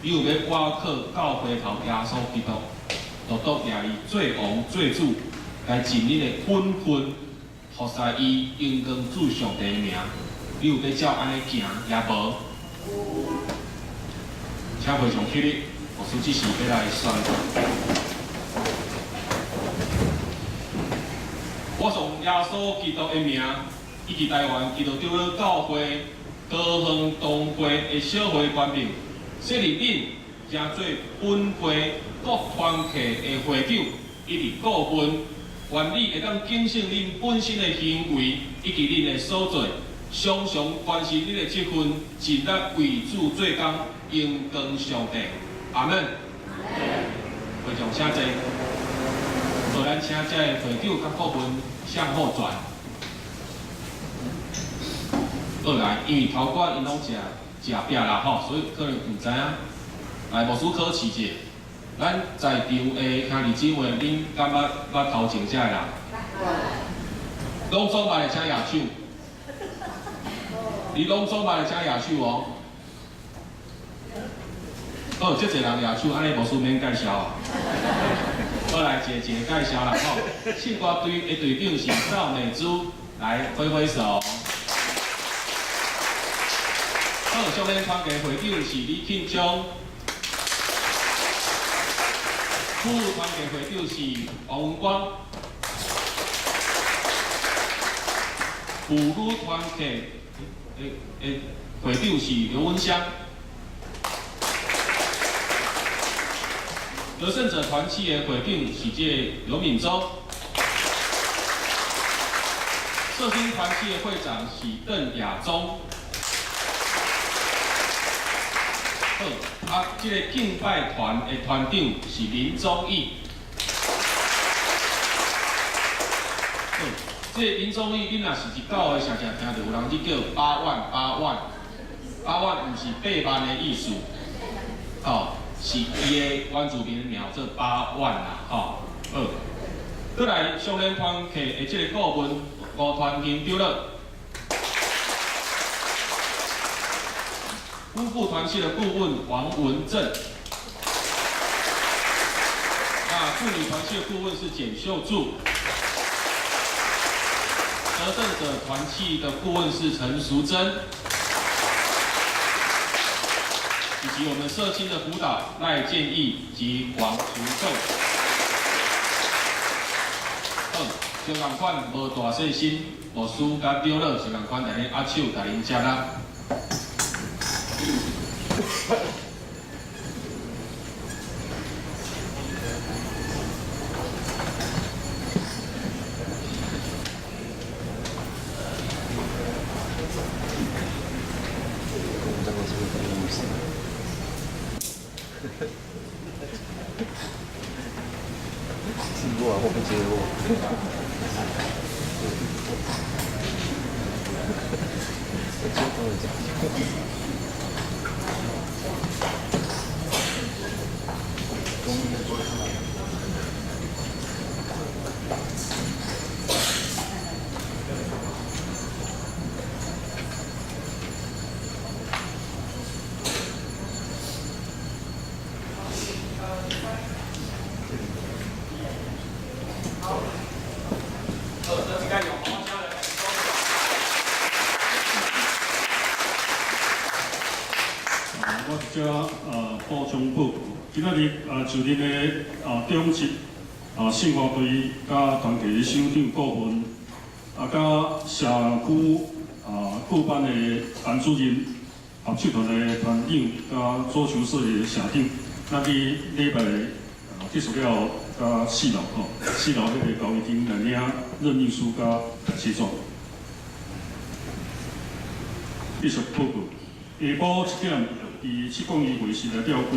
你有要挂靠教会头耶稣基督，独独也以做王做主，来尽你的本分，服侍伊应当主上帝的名。你有要照安尼行也无？请会上起立，牧师只是要来宣告。我从耶稣基督的名，以及台湾基督教教会高雄东会的小会官兵，设立恁正做本会各团契的会长以及顾问，愿你会当谨慎恁本身的行为以及恁的所做，常常关心恁的积分，尽力为主做工，应光上帝。阿门。会长请坐。所以咱请这会长甲顾问向后转。过来，因为头寡因拢食饼啦吼，所以可能唔知影。来，牧师考试者，咱在场的兄弟姊妹，恁敢捌头前遮个人？拢总捌会请亚手，你拢总捌会请亚手哦。好，这侪人亚手，安尼牧师免介绍啊。好，来一个介绍啦吼。信歌队的队长是赵美珠，来挥挥手。好，少年团的会长是李庆忠，妇女团的会长是王文光，妇女团的会长是刘文香。得胜者团契的会长是这刘敏洲，社青团契的会长是邓亚忠。好，这个敬拜团的团长是林宗义。好，这个林宗义，恁若是一教的，常常听到有人去叫8万8万，8万毋是8万的意思，好。是伊的原住民名做8万啦，吼。好，再来少年团契的这个顾问吴团金长老，夫妇团契的顾问王文正，那妇女团契的顾问是简秀柱，得胜者团契的顾问是陈淑珍。以及我们社青的辅导赖建义及黄淑仲。好，就同款无大细心，牧师甲长老是同款，来恁握手，来恁接纳。记过或不接过。接过了讲。我只补充补，今仔日就恁的中职信号队甲团体首长顾问甲社区各班的班主任、合唱团的团长甲足球社的社长，咱伫礼拜结束了甲4楼吼，4楼迄个交易厅来领任秘书甲写状。继续报告，下晡1点，伫7公里会室来调开，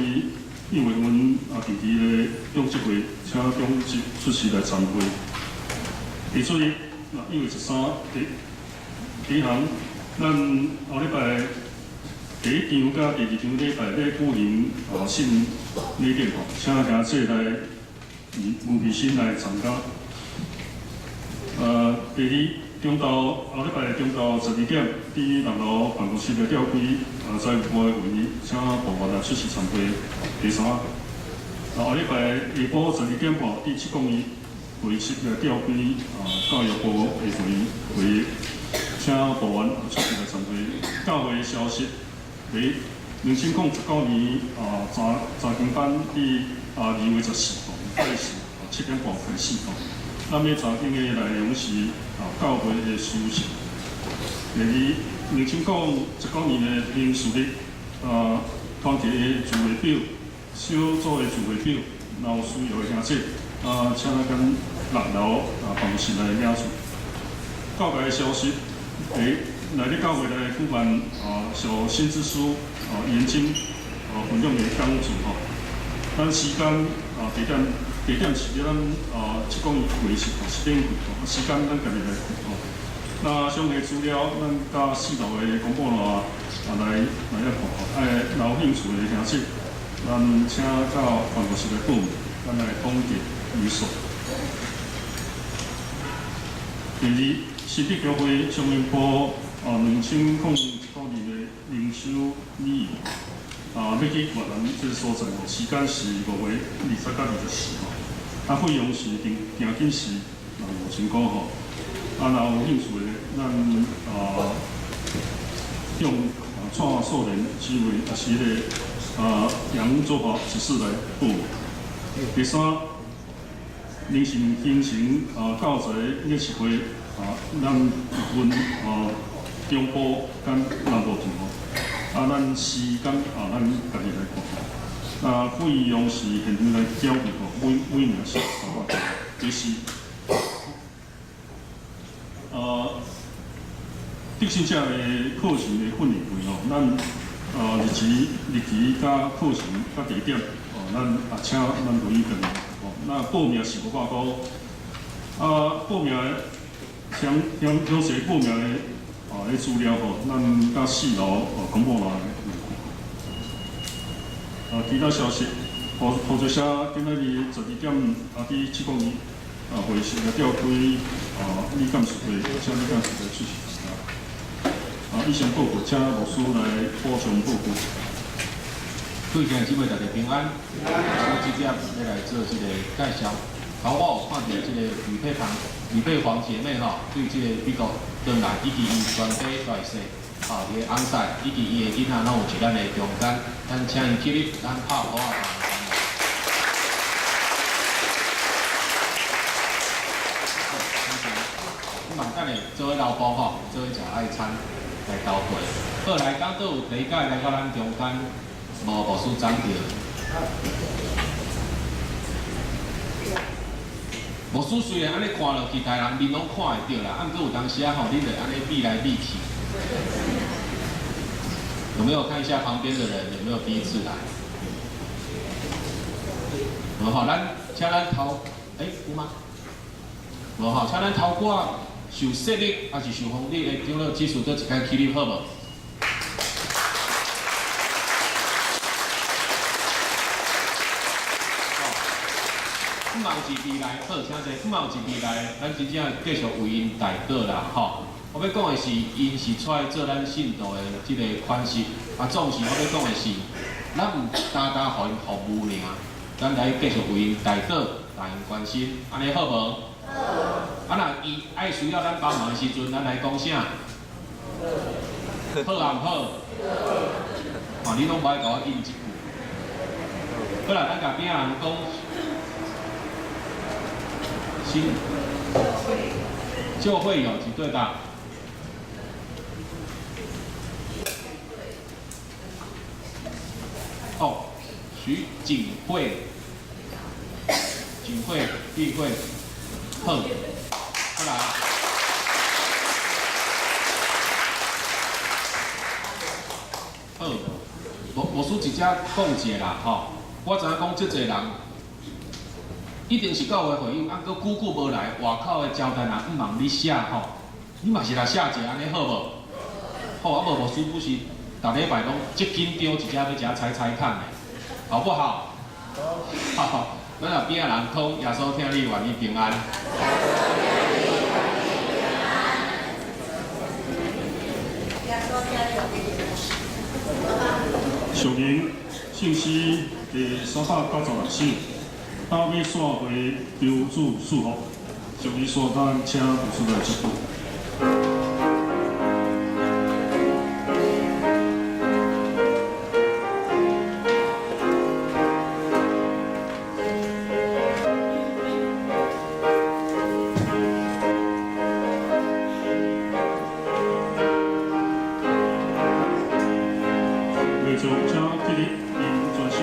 因为阮定期咧中执会，请中执出席来参会。提出因为13第一项，咱后礼拜第1场甲第2场礼拜咧举行信礼典吼，请行者来吴皮新来参加。第2中昼后礼拜中昼12点，伫6楼办公室来调开财务部的会议，请部员来出席参会。第3，后礼拜下晡12点半，伫7公里会室来调开教育部的会议，请部员出席来参会。教会消息，为2019年查经班伫2月14号开始7点半开始吼。咱要查经的内容是教会的事情。第二，2019年的民事日团体的聚会表、小组的聚会表，然后需要的兄弟请咱跟6楼办公室来领取。教界的消息，来咧教会来举办小新知书研经分享的讲座吼。咱时间地点是咧咱7公里会室10点开吼，时间咱家己来开吼。那详细资料咱甲4楼的广播栏来咧看吼，有兴趣的兄弟，咱请到办公室来报名，咱来统计预算。第二，新竹教会上面部2019年的灵修礼仪要去越南这个所在吼，时间是5月20到24号，费用是定金是5000块吼。若有兴趣的，咱用创少年机会，也是杨作华执事来报名。第3，灵性形成教材演习会咱分中部跟南部场吼，咱时间咱家己来看。费用是现场来缴费吼，每名是300块。第4，得胜者的课程的训练费吼，咱日期甲课程甲地点咱也请咱会议跟吼。那报名是500块，报名的详细报名的资料吼，咱甲4楼广播栏其他消息，负责者今仔日12点伫7公里会室来调开理监事会，请理监事会出席参加。以上报告，请牧师来补充报告。各位弟兄姊妹，大家平安。我即点要来做这个介绍。刚我有看到这个吕佩煌姐妹吼，对这个美国转来以及伊全体大细伊的翁婿以及伊的囡仔，拢有一咱的中间，咱请伊起立，咱拍鼓啊！慢等下做伙留步吼，做伙食爱餐来交会。好，来刚都有理解来到咱中间，牧师讲到。牧师虽然安尼看落，其他人面拢看会到啦，按过有当时啊吼，你得安尼避来避去。有没有看一下旁边的人有没有第一次来？无吼，请咱头，有吗？无吼，请咱头挂受设立还是受封立的长老技术，搁一间起立好无？不忙一地来，好，请坐。不忙一地来，咱真正继续为因代祷啦，吼。我要讲的是，因是出来做咱信徒的即个款式，总是我要讲的是，咱唔单单互因服务尔，咱来继续为因代祷，来因关心，安尼好无？好。若伊爱需要咱帮忙的时阵，咱来讲啥？好啊，唔好？好。你拢无爱甲我应一句。好啦，咱甲边人讲。就会有几对的。徐景惠警会、议会，好，再来。好，无输直接讲一下啦，吼，我知影讲即侪人一定是9月回应，啊，佫久久无来，外口的招待人毋忙你写吼，你嘛是来写一下安尼好无？好，啊无输不是，逐礼拜拢即紧张，一只要一只猜猜看的，好不好？好，咱后边的人讲耶稣听你愿你平安。属灵信息第396首，到尾线回标注束缚，属于所单请读书来接读。就请起立，应专心。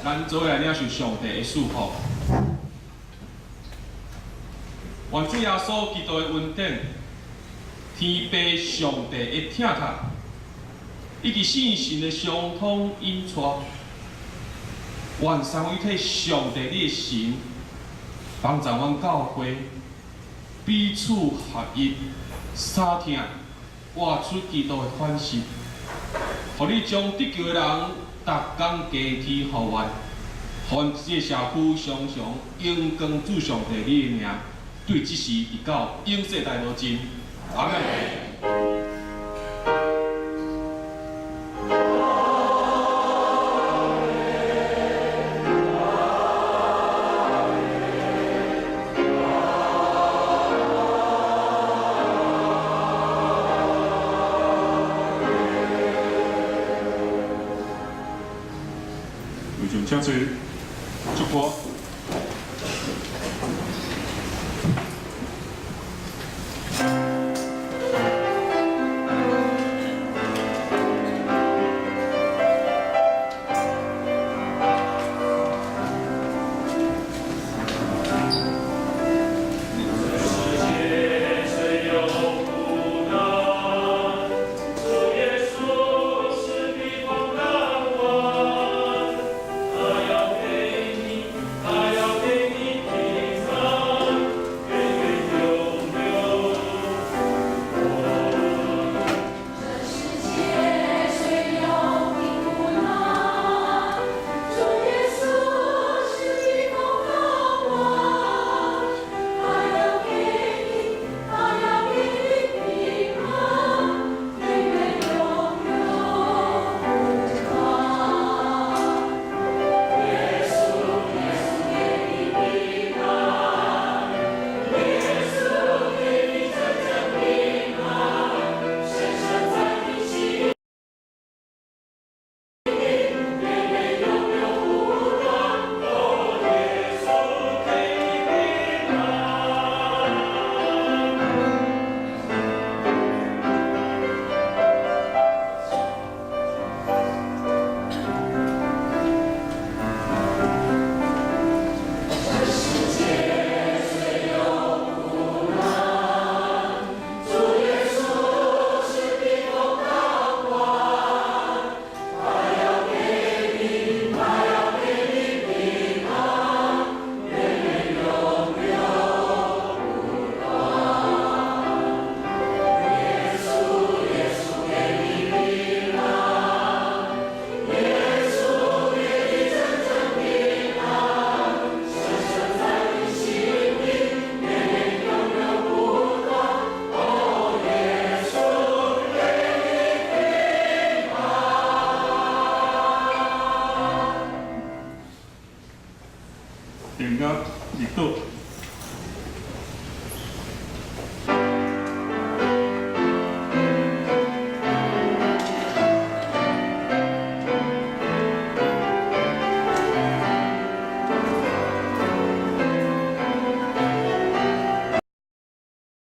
咱做来领受上帝的祝福。愿主耶稣基督的恩典、天父上帝的疼爱，以及圣神的相通引带，愿三位体上帝你的神，帮助阮教会彼此合一，相听活出基督的款式，互你将得救的人逐工加添互愿，愿这个社区常常荣光主上帝你的名，对即时直到永世代无尽。阿门。为就请做祝福。